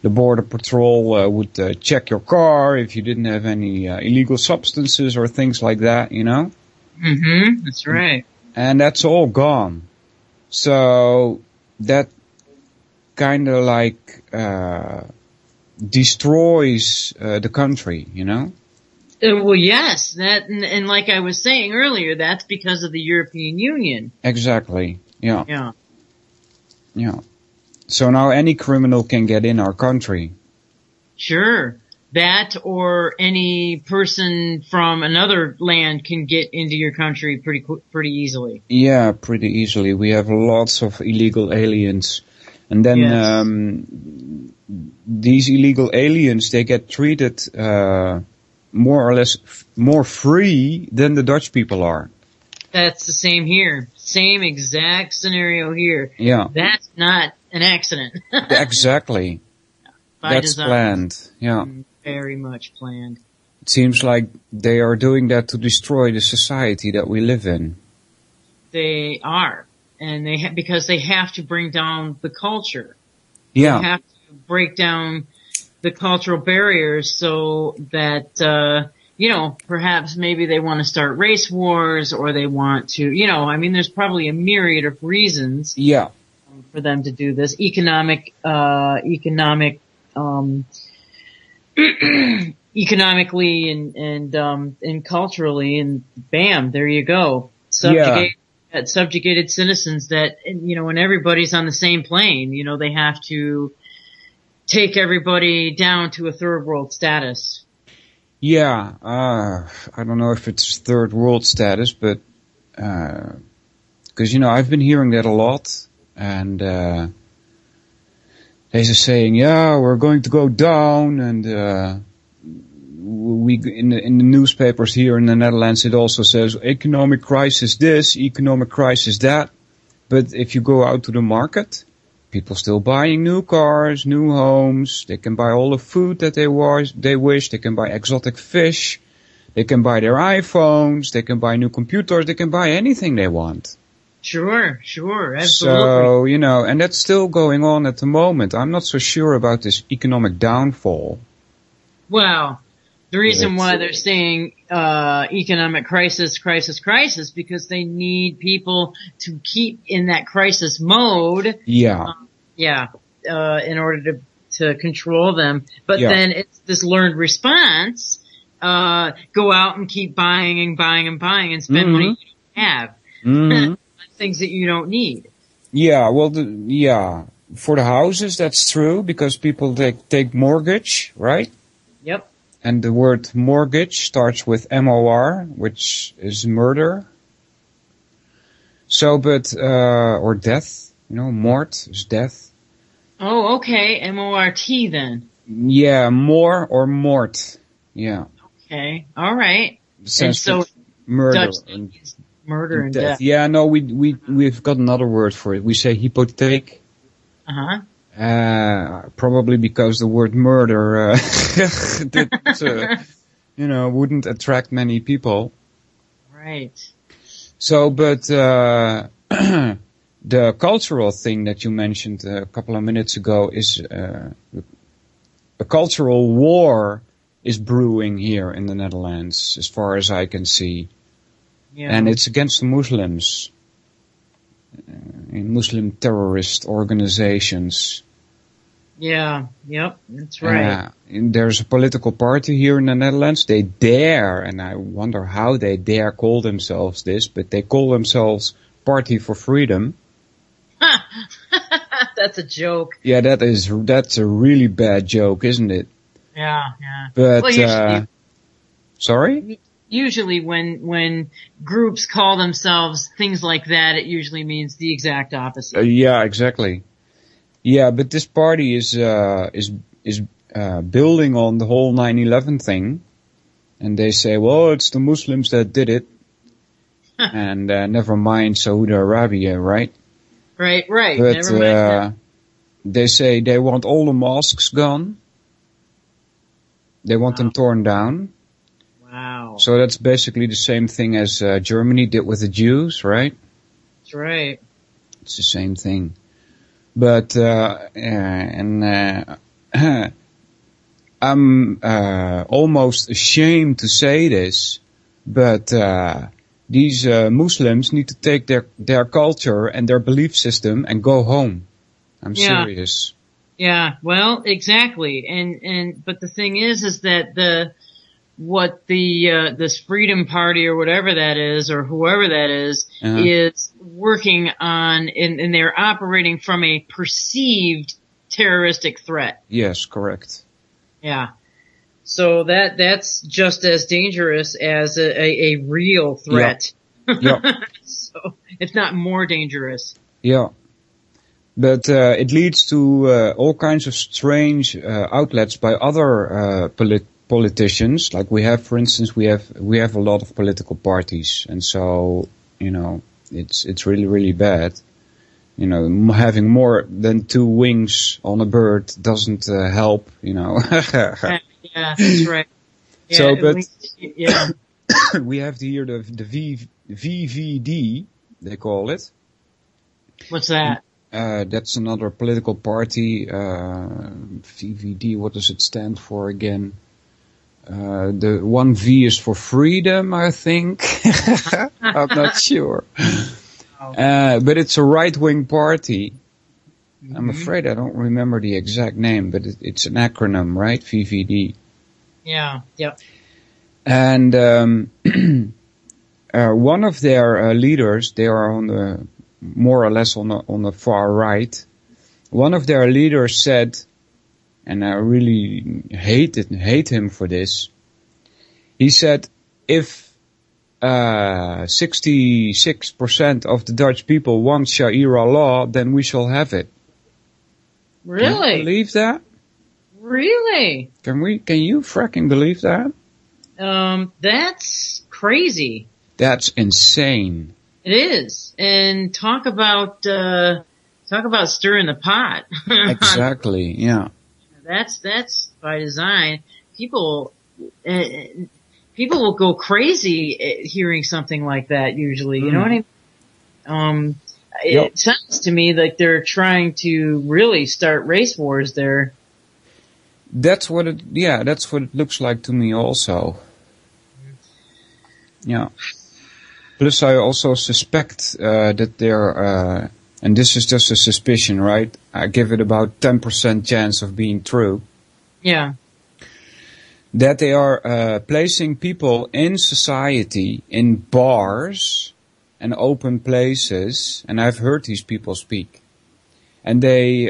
border patrol would check your car if you didn't have any illegal substances or things like that, That's right. And that's all gone. So that kind of destroys the country, Well, yes, that, and like I was saying earlier, that's because of the European Union. Exactly. Yeah. So now any criminal can get in our country. Sure. That, or any person from another land can get into your country pretty easily. Yeah, pretty easily. We have lots of illegal aliens. And then these illegal aliens, they get treated more or less more free than the Dutch people are. That's the same here. Same exact scenario here. Yeah. That's not an accident. Exactly. That's design. Planned. Yeah. Very much planned. It seems like they are doing that to destroy the society that we live in. They are. And because they have to bring down the culture. Yeah. They have to break down the cultural barriers so that, perhaps maybe they want to start race wars, or they want to, there's probably a myriad of reasons. Yeah. For them to do this. Economically and culturally, and bam, there you go. Subjugated citizens that, and everybody's on the same plane. They have to take everybody down to a third world status. Yeah, I don't know if it's third world status, but, cause I've been hearing that a lot, and, they're saying, yeah, we're going to go down, and we in the newspapers here in the Netherlands, it also says economic crisis this, economic crisis that. But if you go out to the market, people still buying new cars, new homes. They can buy all the food that they wish. They can buy exotic fish. They can buy their iPhones. They can buy new computers. They can buy anything they want. Sure, absolutely. So, and that's still going on at the moment. I'm not so sure about this economic downfall. Well, the reason why they're saying economic crisis, because they need people to keep in that crisis mode. Yeah. In order to control them. But then it's this learned response. Go out and keep buying and spend money you don't have. On things that you don't need. Yeah, well, for the houses, that's true, because people take mortgage, right? Yep. And the word mortgage starts with M-O-R, which is murder. So, or death, mort is death. Oh, okay, M-O-R-T then. Yeah, more or mort, yeah. Okay, alright. And so, murder. Murder and death. Yeah, no, we've got another word for it. We say hypotheek. Probably because the word murder, wouldn't attract many people. Right. So, but, the cultural thing that you mentioned a couple of minutes ago is, a cultural war is brewing here in the Netherlands, as far as I can see. Yeah. And it's against the Muslims, Muslim terrorist organizations. Yeah, yep, that's right. There's a political party here in the Netherlands. They dare, and I wonder how they dare call themselves this, but they call themselves Party for Freedom. That's a joke. Yeah, that's a really bad joke, isn't it? Yeah. But, sorry? Usually when groups call themselves things like that, it usually means the exact opposite. Yeah, exactly. Yeah, but this party is building on the whole 9/11 thing. And they say, well, it's the Muslims that did it. And, never mind Saudi Arabia, right? Right. But, never mind that. They say they want all the mosques gone. They want them torn down. Wow. So that's basically the same thing as Germany did with the Jews, right? That's right. It's the same thing. But, I'm almost ashamed to say this, but these Muslims need to take their culture and their belief system and go home. I'm serious. Yeah, well, exactly. But the thing is that this Freedom Party or whatever that is, or whoever that is working on, and they're operating from a perceived terroristic threat. Yes, correct. Yeah. So that's just as dangerous as a real threat. Yeah. So, if not more dangerous. Yeah. But it leads to all kinds of strange outlets by other politicians. Like we have, for instance, we have a lot of political parties, and so it's really, really bad. Having more than two wings on a bird doesn't help. Yeah, that's right. Yeah, so, but we have here the VVD, they call it. What's that? That's another political party. VVD, what does it stand for again? The one V is for freedom, I think. I'm not sure. But it's a right-wing party. Mm-hmm. I'm afraid I don't remember the exact name, but it's an acronym, right? VVD. Yeah, yep. And one of their leaders, they are on more or less on the far right. One of their leaders said, and I really hate him for this. He said, if 66% of the Dutch people want Sharia law, then we shall have it. Really? Can you believe that? Really? Can you fracking believe that? That's crazy. That's insane. It is. And talk about stirring the pot. Exactly, yeah. That's by design. People will go crazy hearing something like that usually, you know what I mean? It sounds to me like they're trying to really start race wars there. That's what it looks like to me also. Yeah. Plus I also suspect, that they're, and this is just a suspicion, right? I give it about 10% chance of being true. Yeah. That they are, placing people in society, in bars and open places, and I've heard these people speak. And they,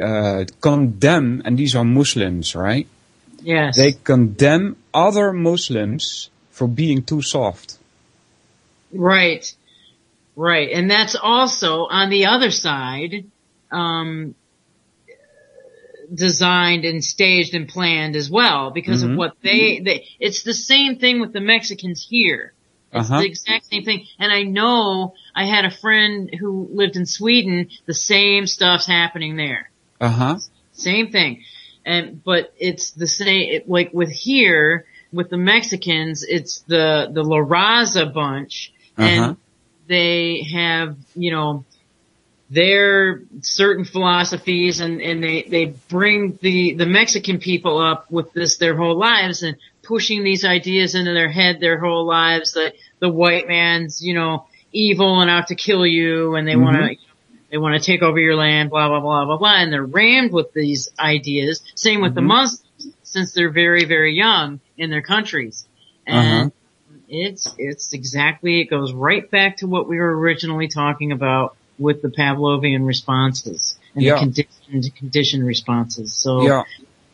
condemn, and these are Muslims, right? Yes. They condemn other Muslims for being too soft. Right. Right. And that's also on the other side, designed and staged and planned as well because of what it's the same thing with the Mexicans here. It's the exact same thing. And I know I had a friend who lived in Sweden, the same stuff's happening there. Same thing. But it's the same, like with here, with the Mexicans, it's the La Raza bunch, and they have, their certain philosophies, and they bring the Mexican people up with this their whole lives, and pushing these ideas into their head their whole lives, that the white man's, evil and out to kill you, and they want to take over your land, blah, blah, blah, blah, blah, and they're rammed with these ideas. Same with the Muslims, since they're very, very young in their countries. And it's exactly, it goes right back to what we were originally talking about with the Pavlovian responses and the conditioned responses. So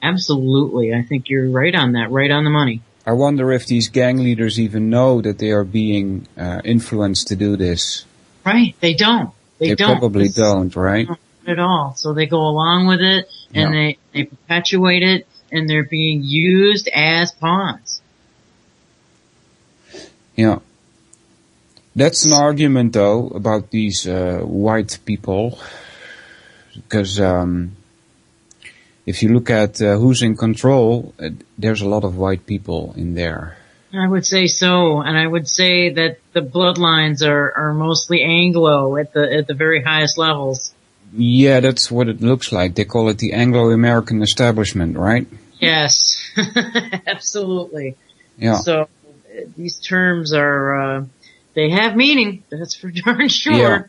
absolutely, I think you're right on that, right on the money. I wonder if these gang leaders even know that they are being influenced to do this. Right, they don't. They don't. Probably don't, right? Not at all. So they go along with it, and they perpetuate it, and they're being used as pawns. Yeah. That's an argument, though, about these white people, because if you look at who's in control, there's a lot of white people in there. I would say so, and I would say that the bloodlines are mostly Anglo at the very highest levels. Yeah, that's what it looks like. They call it the Anglo-American establishment, right? Yes, absolutely. Yeah. So these terms are they have meaning. That's for darn sure. Yeah.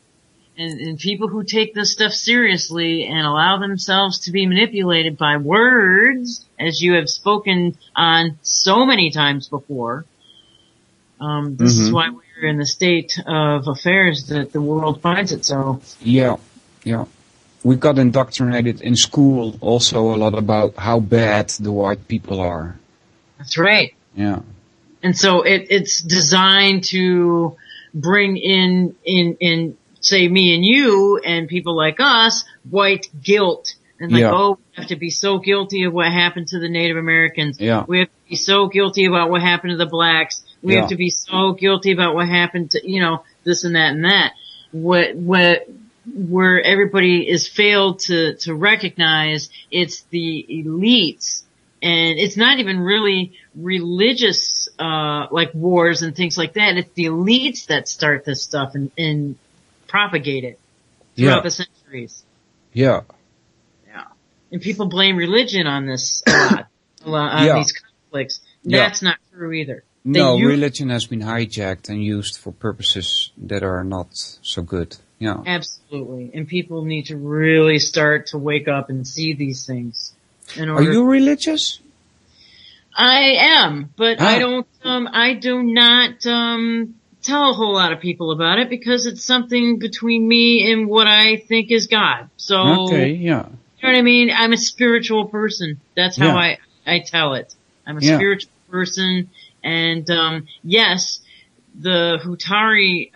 And people who take this stuff seriously and allow themselves to be manipulated by words, as you have spoken on so many times before, this is why we're in the state of affairs that the world finds itself. Yeah, yeah. We got indoctrinated in school also a lot about how bad the white people are. That's right. Yeah. And so it's designed to bring in say me and you and people like us, white guilt. And like, we have to be so guilty of what happened to the Native Americans. Yeah. We have to be so guilty about what happened to the blacks. We have to be so guilty about what happened to, this and that and that. Where everybody is failed to recognize it's the elites. And it's not even really religious, like wars and things like that. It's the elites that start this stuff and propagate it throughout the centuries. Yeah. Yeah. And people blame religion on this a lot, on these conflicts. That's not true either. Religion has been hijacked and used for purposes that are not so good. Yeah. Absolutely. And people need to really start to wake up and see these things. Are you religious? I am, but I do not tell a whole lot of people about it because it's something between me and what I think is God. So, okay, yeah. You know what I mean? I'm a spiritual person. That's how I tell it. I'm a spiritual person, and yes, the Hutari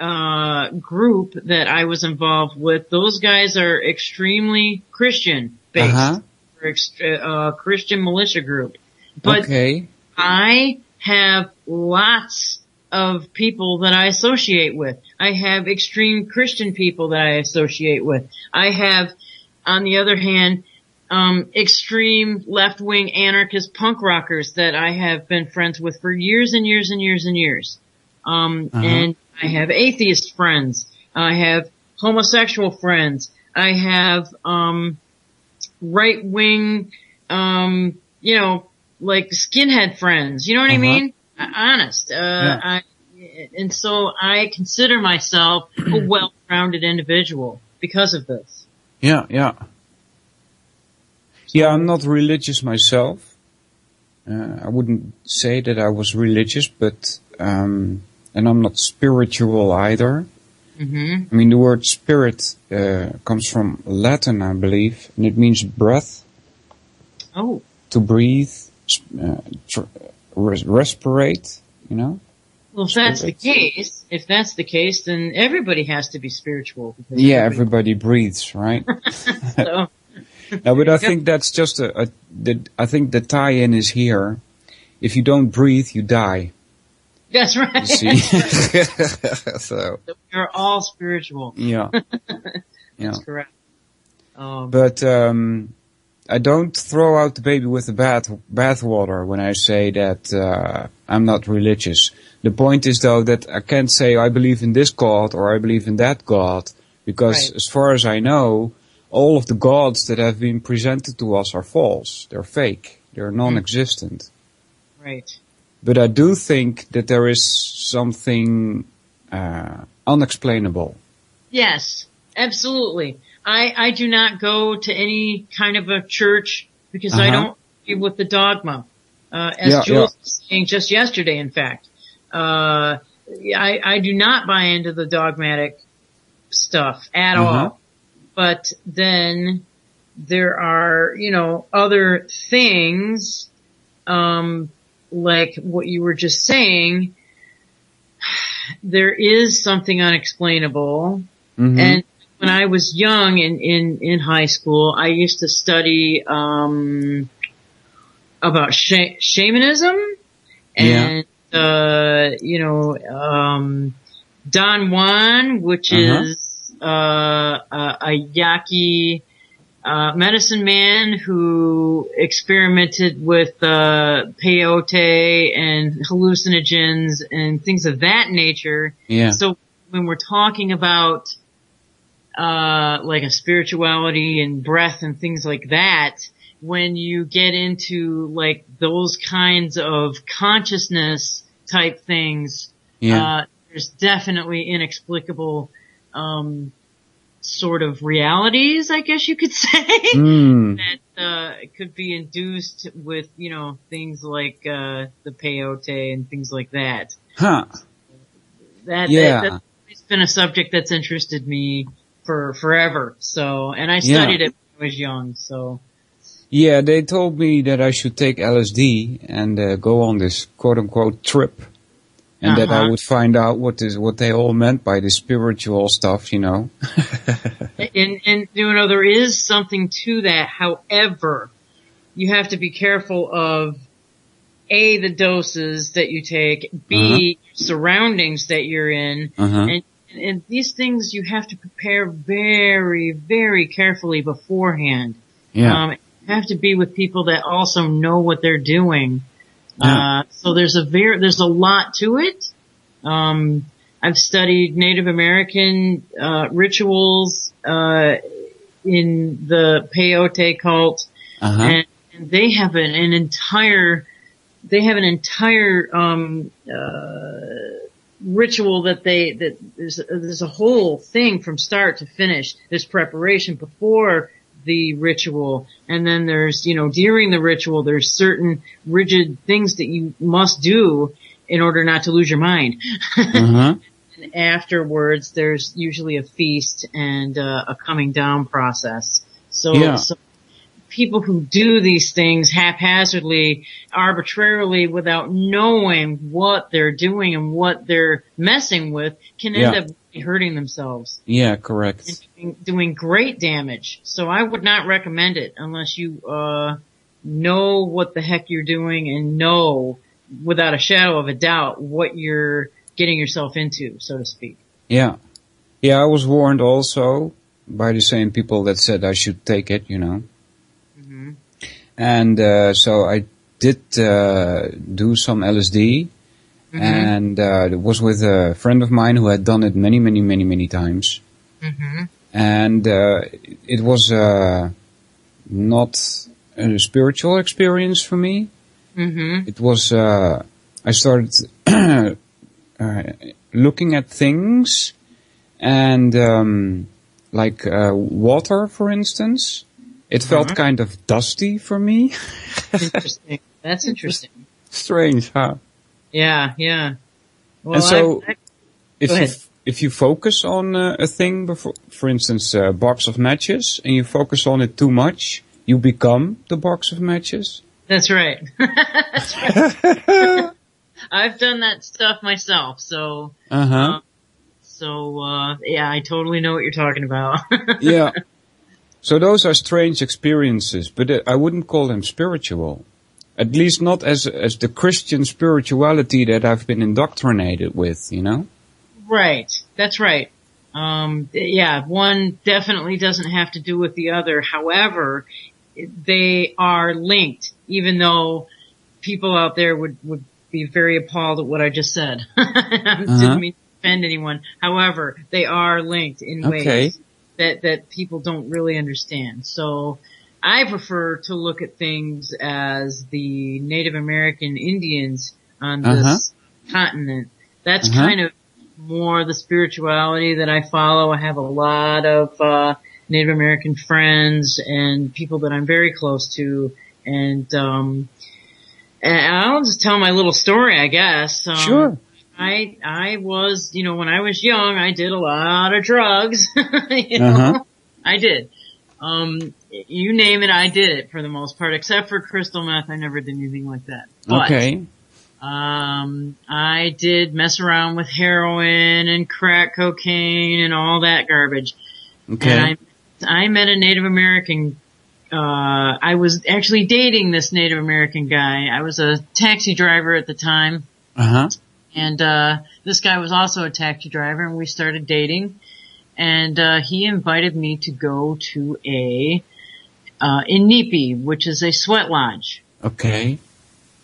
group that I was involved with, those guys are extremely Christian based. Christian militia group. But Okay. I have lots of people that I associate with. I have extreme Christian people that I associate with. I have, on the other hand, extreme left-wing anarchist punk rockers that I have been friends with for years and years and years and years. And I have atheist friends. I have homosexual friends. I have, right-wing, you know, like skinhead friends. You know what I mean? Honest. And so I consider myself a well-rounded individual because of this. Yeah, yeah. Yeah, I'm not religious myself. I wouldn't say that I was religious, but, and I'm not spiritual either. Mm-hmm. I mean, the word spirit, comes from Latin, I believe, and it means breath. Oh. To breathe, respirate, you know? Well, if that's the case, then everybody has to be spiritual. Because Yeah, everybody breathes, right? So. No, but I think that's just I think the tie-in is here. If you don't breathe, you die. That's right. You see? So. We're all spiritual. Yeah. That's correct. But, I don't throw out the baby with the bathwater when I say that, I'm not religious. The point is though that I can't say I believe in this God or I believe in that God, because as far as I know, all of the gods that have been presented to us are false. They're fake. They're non-existent. Right. But I do think that there is something unexplainable. Yes, absolutely. I do not go to any kind of a church because I don't agree with the dogma. As Jules was saying just yesterday, in fact. I do not buy into the dogmatic stuff at all. But then there are, you know, other things, like what you were just saying. There is something unexplainable. And when I was young in high school, I used to study, about shamanism and, you know, Don Juan, which is, a Yaqui, medicine man who experimented with, peyote and hallucinogens and things of that nature. Yeah. So when we're talking about, like a spirituality and breath and things like that, when you get into like those kinds of consciousness type things, there's definitely inexplicable, sort of realities, I guess you could say, that, could be induced with, you know, things like, the peyote and things like that. It's been a subject that's interested me for forever. So, and I studied it when I was young, so. Yeah, they told me that I should take LSD and, go on this quote unquote trip. And that I would find out what they all meant by the spiritual stuff, you know. And you know, there is something to that. However, you have to be careful of A, the doses that you take, B, surroundings that you're in, and these things you have to prepare very, very carefully beforehand. You have to be with people that also know what they're doing. So there's a lot to it. I've studied Native American, rituals, in the peyote cult, and they have an entire ritual that there's a whole thing from start to finish. There's preparation before the ritual, and then there's, you know, during the ritual, there's certain rigid things that you must do in order not to lose your mind. And afterwards, there's usually a feast and a coming down process. So people who do these things haphazardly, arbitrarily, without knowing what they're doing and what they're messing with, can end up hurting themselves. Yeah, correct. And doing great damage. So I would not recommend it unless you know what the heck you're doing and know without a shadow of a doubt what you're getting yourself into, so to speak. Yeah. Yeah, I was warned also by the same people that said I should take it, you know. Mm-hmm. And so I did do some LSD. Mm-hmm. And it was with a friend of mine who had done it many times. Mm-hmm. And it was not a spiritual experience for me. Mm-hmm. It was, I started looking at things and like water, for instance. It felt kind of dusty for me. Interesting. That's interesting. Strange, huh? Yeah, yeah. Well, and so, if you focus on a thing, before, for instance, a box of matches, and you focus on it too much, you become the box of matches. That's right. That's right. I've done that stuff myself, so. Yeah, I totally know what you're talking about. Yeah. So those are strange experiences, but I wouldn't call them spiritual. At least not as the Christian spirituality that I've been indoctrinated with, you know? Right. That's right. Yeah, one definitely doesn't have to do with the other. However, they are linked, even though people out there would be very appalled at what I just said. I didn't mean to offend anyone. However, they are linked in ways that people don't really understand. So, I prefer to look at things as the Native American Indians on this continent. That's kind of more the spirituality that I follow. I have a lot of Native American friends and people that I'm very close to. And I'll just tell my little story, I guess. Sure. I was, when I was young, I did a lot of drugs. you know, I did. You name it, I did it for the most part, except for crystal meth. I never did anything like that. But, I did mess around with heroin and crack cocaine and all that garbage. Okay. And I met a Native American, I was actually dating this Native American guy. I was a taxi driver at the time. And, this guy was also a taxi driver and we started dating. And, he invited me to go to in Nipi, which is a sweat lodge. Okay.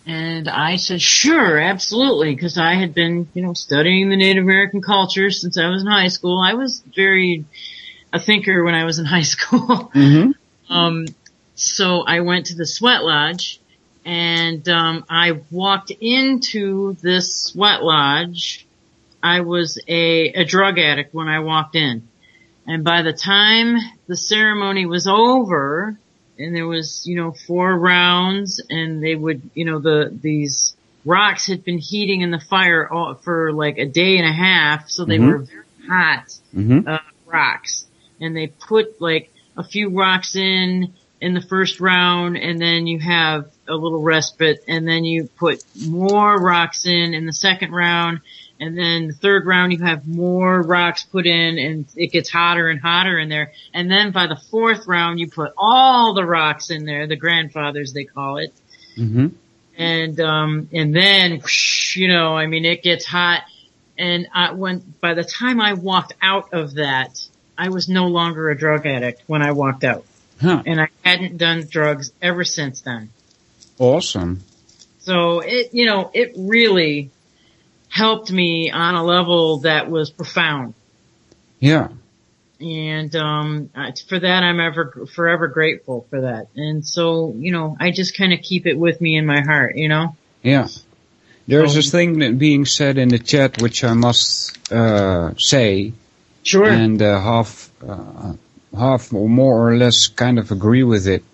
And I said, sure, absolutely, because I had been, studying the Native American culture since I was in high school. I was a thinker when I was in high school. So I went to the sweat lodge and, I walked into this sweat lodge. I was a drug addict when I walked in. And by the time the ceremony was over, and there was, 4 rounds, and they would, these rocks had been heating in the fire for like a day and a half, so they were very hot, rocks. And they put like a few rocks in the first round, and then you have a little respite, and then you put more rocks in the second round, and then the third round you have more rocks put in, and it gets hotter and hotter in there. And then by the 4th round you put all the rocks in there, the grandfathers they call it. And then, whoosh, it gets hot. And by the time I walked out of that, I was no longer a drug addict when I walked out. And I hadn't done drugs ever since then. Awesome. So it really helped me on a level that was profound. Yeah. And, for that, I'm forever grateful for that. And so, I just kind of keep it with me in my heart, Yeah. There's this thing being said in the chat, which I must, say. Sure. And, half or more or less kind of agree with it.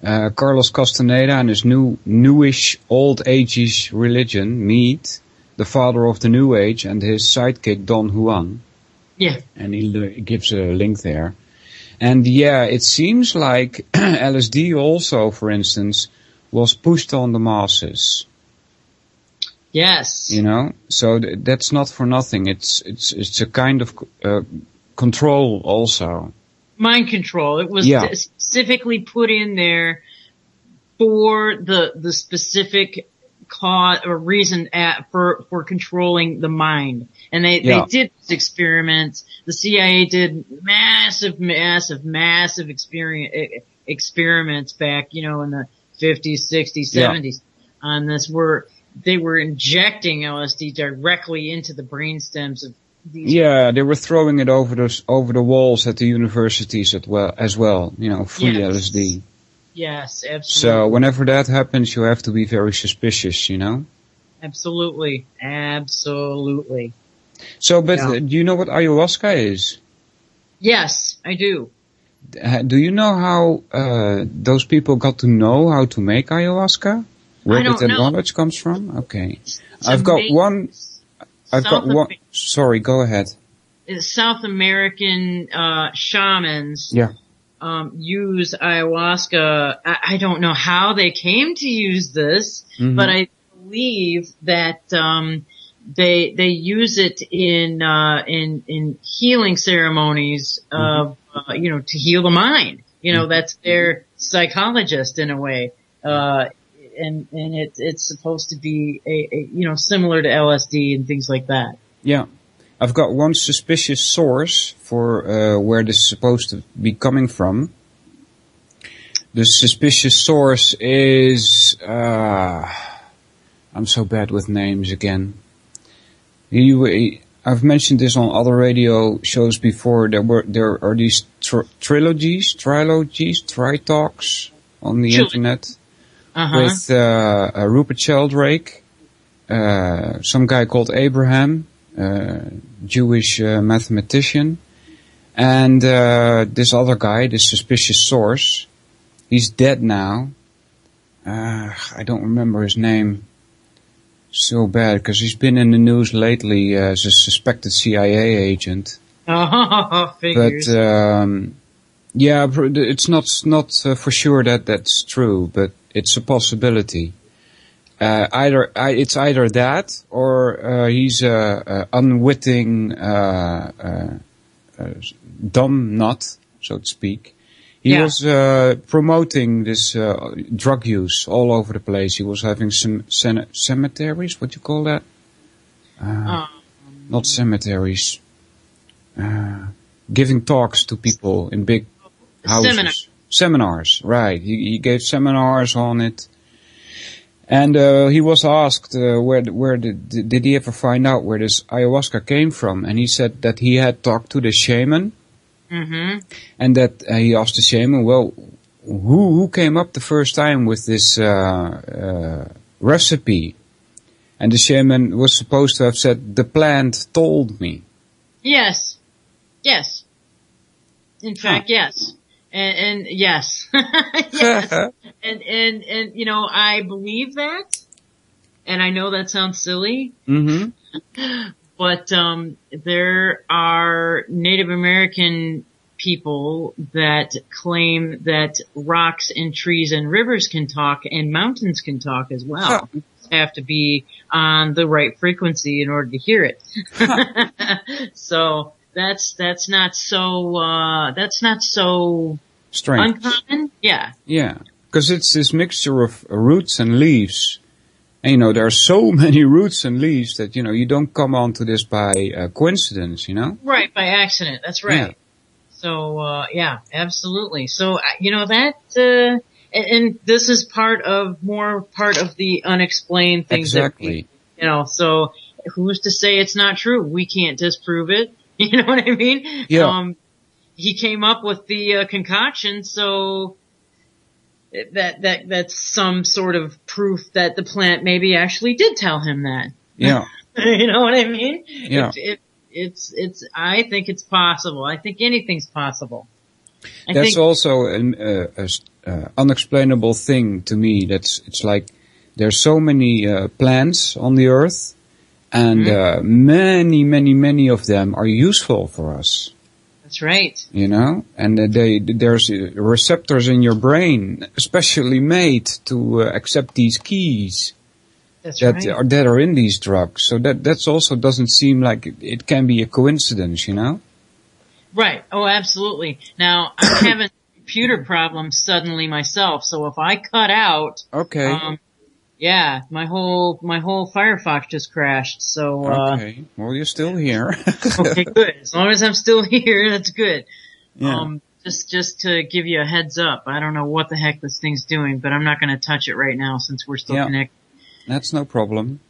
Carlos Castaneda and his newish old ageish religion meet the father of the New Age and his sidekick Don Juan. Yeah. And he gives a link there. And yeah, it seems like LSD also, for instance, was pushed on the masses. Yes. You know, so that's not for nothing. It's a kind of control also. Mind control. It was specifically put in there for the specific cause or reason for controlling the mind. And they did these experiments. The CIA did massive experiments back, you know, in the 50s, 60s, 70s on this, where they were injecting LSD directly into the brain stems of these. Yeah, they were throwing it over the walls at the universities as well, you know, free LSD. Yes, absolutely. So whenever that happens, you have to be very suspicious, you know? Absolutely. So, but do you know what ayahuasca is? Yes, I do. Do you know how those people got to know how to make ayahuasca? Where did that knowledge comes from? Okay. I've got one. Sorry, go ahead. South American shamans use ayahuasca. I don't know how they came to use this, but I believe that they use it in healing ceremonies of you know, to heal the mind. You know, that's their psychologist in a way. And it's supposed to be you know, similar to LSD and things like that. Yeah. I've got one suspicious source for where this is supposed to be coming from. The suspicious source is I'm so bad with names again. I've mentioned this on other radio shows before. There are these trilogies, tri-talks on the internet with Rupert Sheldrake, some guy called Abraham, Jewish mathematician, and this other guy, this suspicious source. He's dead now. I don't remember his name. So bad, because he's been in the news lately as a suspected CIA agent. Figures. But it's not for sure that that's true, but it's a possibility. It's either that or he's a unwitting dumb nut, so to speak. He was promoting this drug use all over the place. He was having some cemeteries. What do you call that? Not cemeteries. Giving talks to people in big houses. Seminars, right. He gave seminars on it. And he was asked where did he ever find out where this ayahuasca came from? And he said that he had talked to the shaman. And that he asked the shaman, well, who came up the first time with this recipe? And the shaman was supposed to have said, the plant told me. Yes. In fact, yes. And yes. Yes. and you know, I believe that. And I know that sounds silly. But there are Native American people that claim that rocks and trees and rivers can talk and mountains can talk as well. You have to be on the right frequency in order to hear it. So that's not so strange. Uncommon. Yeah. Yeah. Because it's this mixture of roots and leaves. And, you know, there are so many roots and leaves that, you know, you don't come onto this by coincidence, you know? Right, by accident. That's right. Yeah. So, yeah, absolutely. So, you know, that, and this is part of the unexplained things. Exactly. You know, so who's to say it's not true? We can't disprove it. You know what I mean? Yeah. He came up with the concoction, so that's some sort of proof that the plant maybe actually did tell him that. Yeah. You know what I mean? Yeah. I think it's possible. I think anything's possible. That's also an unexplainable thing to me. It's like there's so many plants on the earth, and many of them are useful for us. That's right. You know, and there's receptors in your brain especially made to accept these keys. That's that right. that are in these drugs. So that's also doesn't seem like it can be a coincidence, you know? Right. Oh, absolutely. Now, I'm having computer problems suddenly myself, so if I cut out, Okay. yeah, my whole Firefox just crashed, so, Okay. Well, you're still here. okay, good. As long as I'm still here, that's good. Yeah. Just to give you a heads up, I don't know what the heck this thing's doing, but I'm not gonna touch it right now since we're still connected. That's no problem.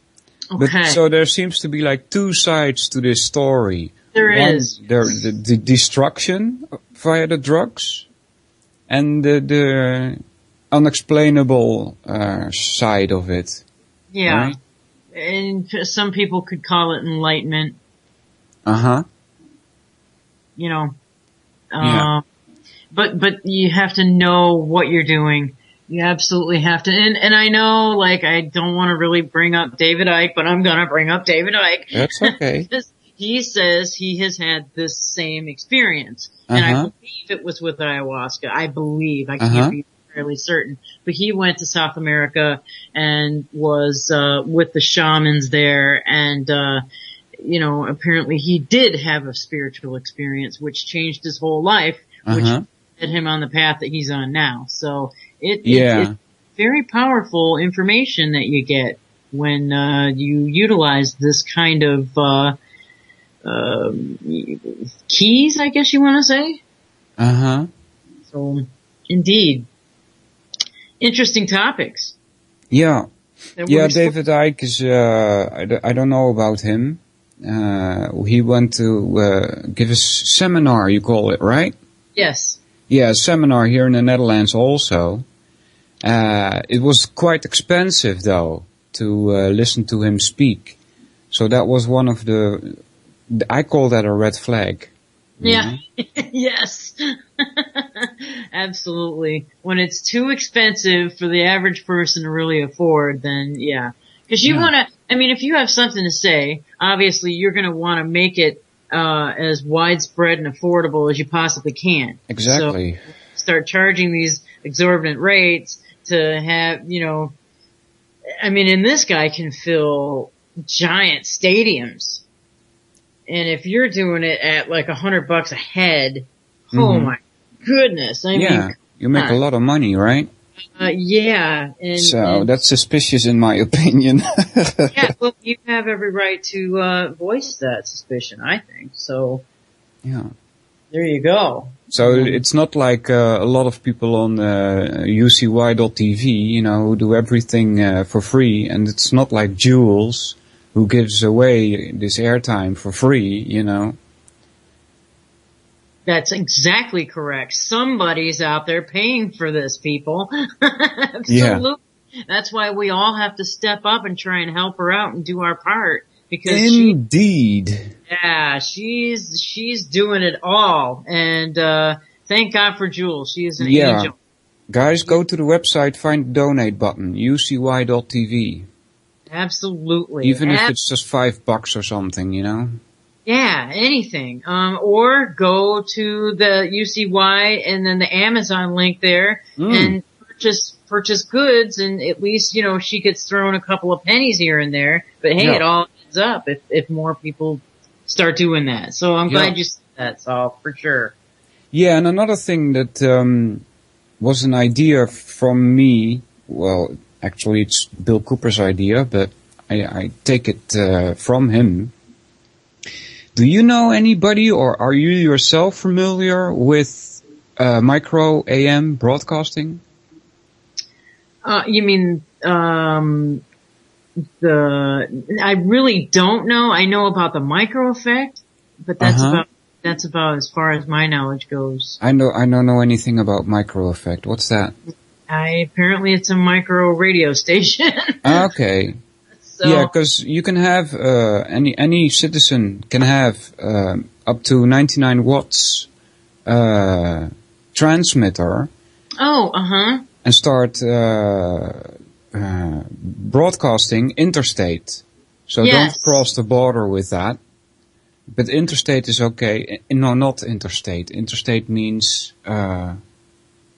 Okay. But so there seems to be like two sides to this story. There is. There's the destruction via the drugs and the unexplainable side of it. Yeah. Right? And some people could call it enlightenment. Uh-huh. You know. Yeah. But you have to know what you're doing. You absolutely have to. And I know, like, I don't want to really bring up David Icke, but I'm gonna bring up David Icke. That's okay. He says he has had this same experience. And I believe it was with ayahuasca. I believe. I can't be fairly certain. But he went to South America and was, with the shamans there. And, you know, apparently he did have a spiritual experience which changed his whole life, which set him on the path that he's on now. So it's very powerful information that you get when, you utilize this kind of, keys, I guess you want to say. So, indeed, interesting topics. Yeah. David Icke is, I don't know about him. He went to, give a seminar, you call it, right? Yes. Yeah, a seminar here in the Netherlands also. It was quite expensive though, to, listen to him speak. So that was one of I call that a red flag. Yeah. Yes. Absolutely. When it's too expensive for the average person to really afford, then yeah. Cause you wanna, I mean, if you have something to say, obviously you're gonna wanna make it, as widespread and affordable as you possibly can. Exactly. So start charging these exorbitant rates to have, you know, I mean, and this guy can fill giant stadiums. And if you're doing it at like $100 a head, oh my goodness. I mean, you make a lot of money, right? Yeah. And that's suspicious in my opinion. Yeah, well, you have every right to, voice that suspicion, I think. So. Yeah. There you go. So it's not like a lot of people on UCY.tv, you know, who do everything for free, and it's not like Jules, who gives away this airtime for free, you know. That's exactly correct. Somebody's out there paying for this, people. Absolutely. Yeah. That's why we all have to step up and try and help her out and do our part. Because indeed. She's doing it all. And, thank God for Jules. She is an angel. Guys, go to the website, find the donate button, ucy.tv. Absolutely. Even if it's just $5 or something, you know? Yeah, anything. Or go to the UCY and then the Amazon link there and purchase goods, and at least, you know, she gets thrown a couple of pennies here and there. But hey, it all adds up if more people start doing that. So I'm glad you said that, Saul, for sure. Yeah, and another thing that was an idea from me, well, actually it's Bill Cooper's idea, but I take it from him. Do you know anybody, or are you yourself familiar with micro AM broadcasting? You mean I really don't know. I know about the micro effect, but that's about as far as my knowledge goes. I don't know anything about micro effect. What's that? Apparently it's a micro radio station. Okay. So. Yeah, because you can have any citizen can have up to 99 watts transmitter. Oh, and start broadcasting interstate. So don't cross the border with that. But interstate is okay. No, not interstate. Interstate means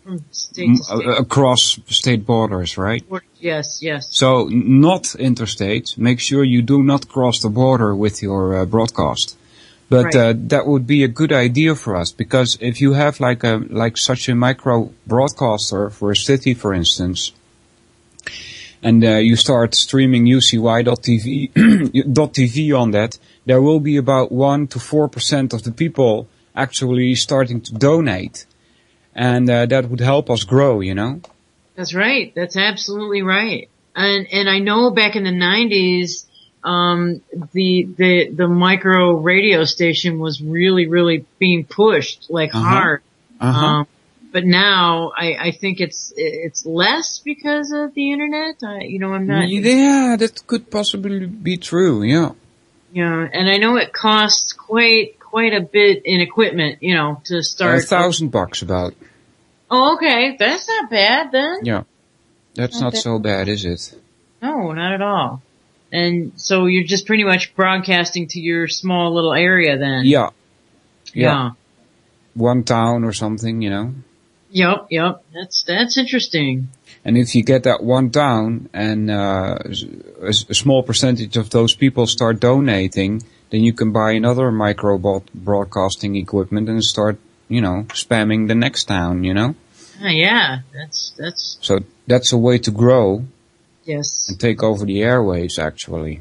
From state to state. Across state borders, right? Yes, yes. So not interstate. Make sure you do not cross the border with your broadcast. But Right. that would be a good idea for us, because if you have like such a micro broadcaster for a city, for instance, and you start streaming UCY.TV on that, there will be about 1 to 4% of the people actually starting to donate. And that would help us grow, you know? That's right. That's absolutely right. And I know back in the 90s, the micro radio station was really being pushed like hard. But now I think it's less because of the internet. I'm not. Yeah, that could possibly be true. Yeah. Yeah, and I know it costs quite a bit in equipment, to start. $1,000 about. Oh, okay. That's not bad then. Yeah. That's not so bad, is it? No, not at all. And so you're just pretty much broadcasting to your small little area then. Yeah. Yeah. One town or something, Yep. That's interesting. And if you get that one town and a small percentage of those people start donating, then you can buy another micro broadcasting equipment and start, spamming the next town, Yeah, that's. So that's a way to grow. Yes. And take over the airwaves, actually.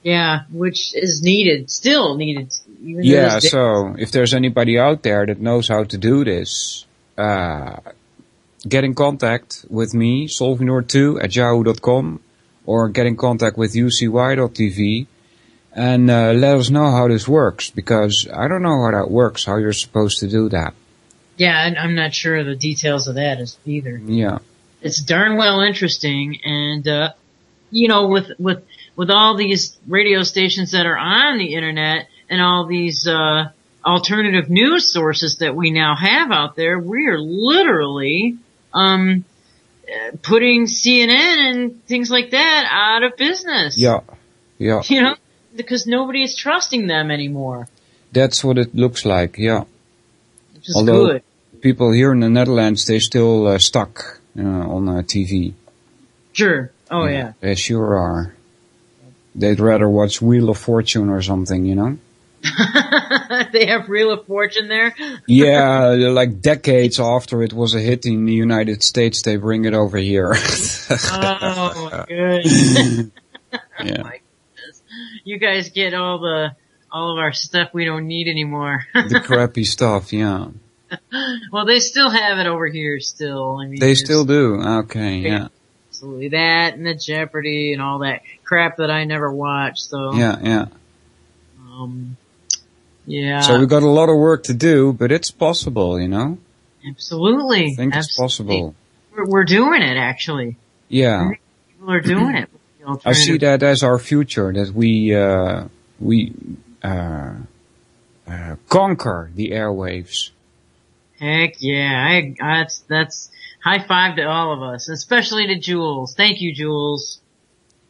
Yeah, which is needed, still needed. Even Yeah, so if there's anybody out there that knows how to do this, get in contact with me, solvinur2@yahoo.com, or get in contact with UCY.tv, and let us know how this works, because I don't know how that works, how you're supposed to do that. Yeah, and I'm not sure of the details of that either. Yeah. It's darn well interesting, and with all these radio stations that are on the internet and all these alternative news sources that we now have out there, we are literally putting CNN and things like that out of business. Yeah. Because nobody is trusting them anymore. That's what it looks like, yeah. Which is Although good. people here in the Netherlands, they're still stuck on TV. Sure. Oh, yeah. They sure are. They'd rather watch Wheel of Fortune or something, They have Wheel of Fortune there? Yeah, like decades after it was a hit in the United States, they bring it over here. Oh, my goodness. Yeah. Oh, my goodness. You guys get all of our stuff we don't need anymore. The crappy stuff, yeah. Well, they still have it over here still. I mean, They still do. Okay, yeah. Absolutely. That and the Jeopardy and all that crap that I never watched, so. Yeah. Yeah. So we've got a lot of work to do, but it's possible, Absolutely. I think it's possible. We're doing it, actually. Yeah. People are doing it. I see that as our future, that we conquer the airwaves. Heck yeah. That's high five to all of us, especially to Jules. Thank you, Jules.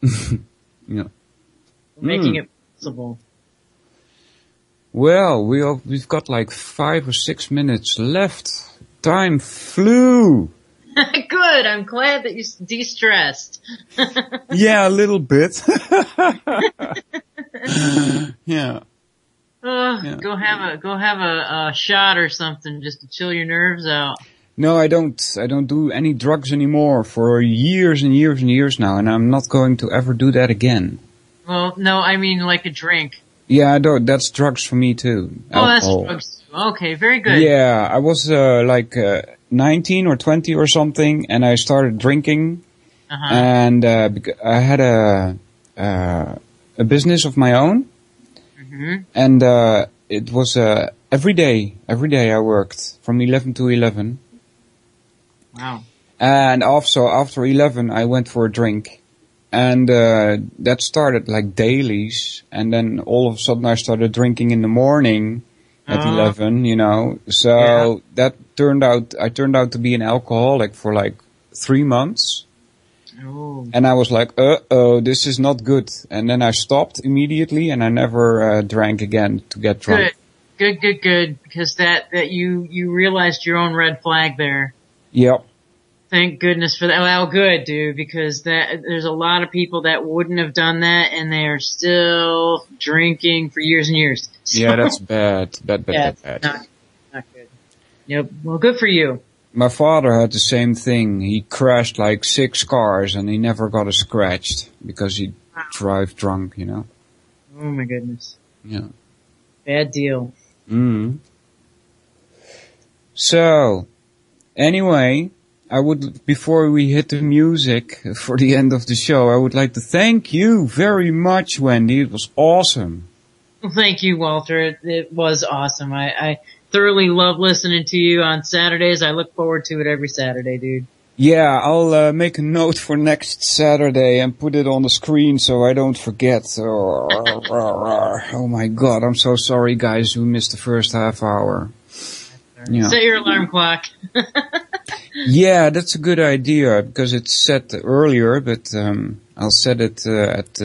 Yeah. For making it possible. Well, we've got like 5 or 6 minutes left. Time flew. Good. I'm glad that you de-stressed. Yeah, a little bit. Yeah. Go have a shot or something just to chill your nerves out. No, I don't do any drugs anymore for years and years and years now, and I'm not going to ever do that again. Well, no, I mean like a drink. Yeah, I don't. That's drugs for me too. Oh, Alcohol. that's drugs. Okay, very good. Yeah, I was 19 or 20 or something, and I started drinking, and I had a business of my own, and it was every day I worked from 11 to 11. Wow. And also after 11 I went for a drink, and that started like dailies, and then all of a sudden I started drinking in the morning at 11, so that I turned out to be an alcoholic for like 3 months. Oh. And I was like, this is not good. And then I stopped immediately, and I never drank again to get drunk. Good. Because that you realized your own red flag there. Yep. Thank goodness for that. Well, good, dude, because there's a lot of people that wouldn't have done that, and they are still drinking for years and years. So, Yeah, that's bad. Bad. not good. Yep. Well, good for you. My father had the same thing. He crashed like 6 cars and he never got a scratched because he drove drunk, you know. Oh my goodness. Yeah. Bad deal. So, anyway, before we hit the music for the end of the show, I would like to thank you very much, Wendy. It was awesome. Well, thank you, Walter. It was awesome. I thoroughly love listening to you on Saturdays. I look forward to it every Saturday, dude. Yeah, I'll make a note for next Saturday and put it on the screen so I don't forget. Oh my God, I'm so sorry, guys, who missed the first half hour. Yeah. Set your alarm clock. Yeah, that's a good idea because it's set earlier, but I'll set it at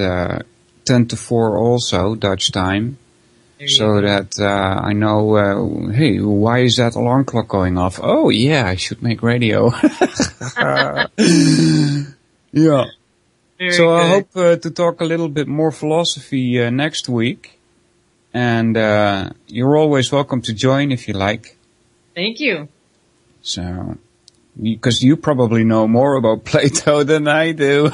10 to 4 also, Dutch time. So that I know, hey, why is that alarm clock going off? Oh, yeah, I should make radio. Yeah. Very so good. I hope to talk a little bit more philosophy next week. And you're always welcome to join if you like. Thank you. So, because you probably know more about Plato than I do.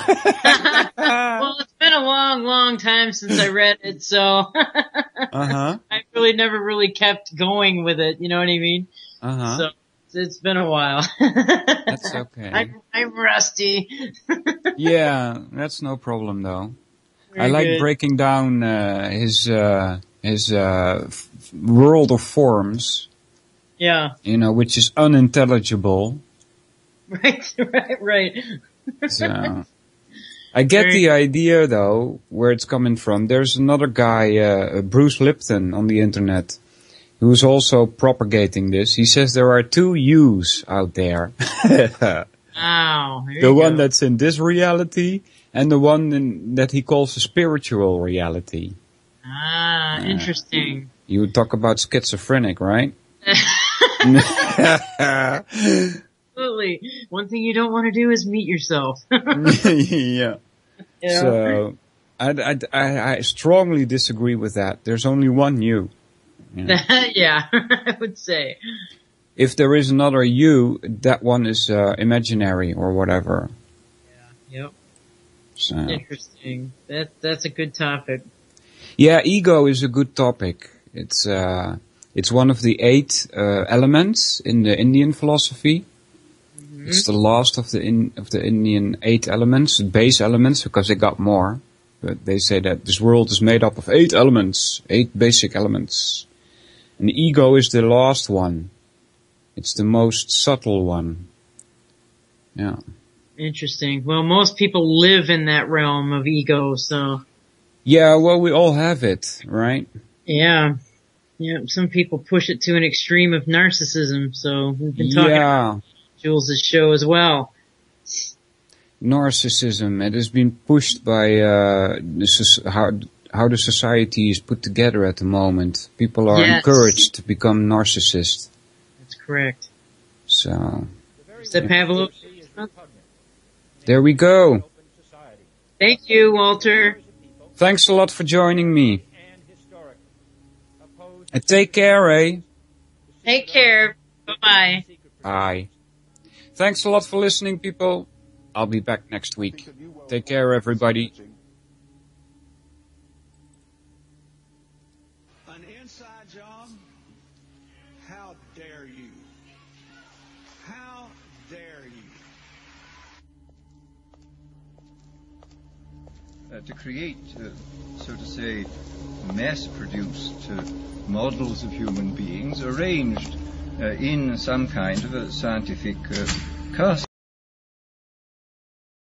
Well, it's been a long, long time since I read it, so Uh-huh. I never really kept going with it, you know what I mean? Uh-huh. So it's been a while. That's okay. I'm rusty. Yeah, that's no problem though. Very I like good. breaking down his world of forms, Yeah. you know, which is unintelligible. Right. So I get the idea though, where it's coming from. There's another guy, Bruce Lipton on the internet, who's also propagating this. He says there are 2 yous out there. Wow. The one that's in this reality and the one that he calls the spiritual reality. Ah, interesting. You would talk about schizophrenic, right? Absolutely. One thing you don't want to do is meet yourself. Yeah. You know? So, I strongly disagree with that. There's only one you. You know? Yeah, I would say. If there is another you, that one is imaginary or whatever. Yep. So. Interesting. That's a good topic. Yeah, ego is a good topic. It's one of the 8 elements in the Indian philosophy. Mm-hmm. It's the last of the Indian 8 elements, base elements, because they got more. But they say that this world is made up of 8 elements, 8 basic elements. And the ego is the last one. It's the most subtle one. Yeah. Interesting. Well, most people live in that realm of ego, so. Yeah, well, we all have it, right? Yeah. Yeah, some people push it to an extreme of narcissism, so we've been talking about Jules' show as well. Narcissism, it has been pushed by how the society is put together at the moment. People are encouraged to become narcissists. That's correct. So. Is that Pavlov? There we go. Thank you, Walter. Thanks a lot for joining me. And take care, eh? Take care. Bye-bye. Bye. Thanks a lot for listening, people. I'll be back next week. Take care, everybody. An inside job? How dare you? How dare you? To create, so to say, mass-produced models of human beings arranged in some kind of a scientific cast.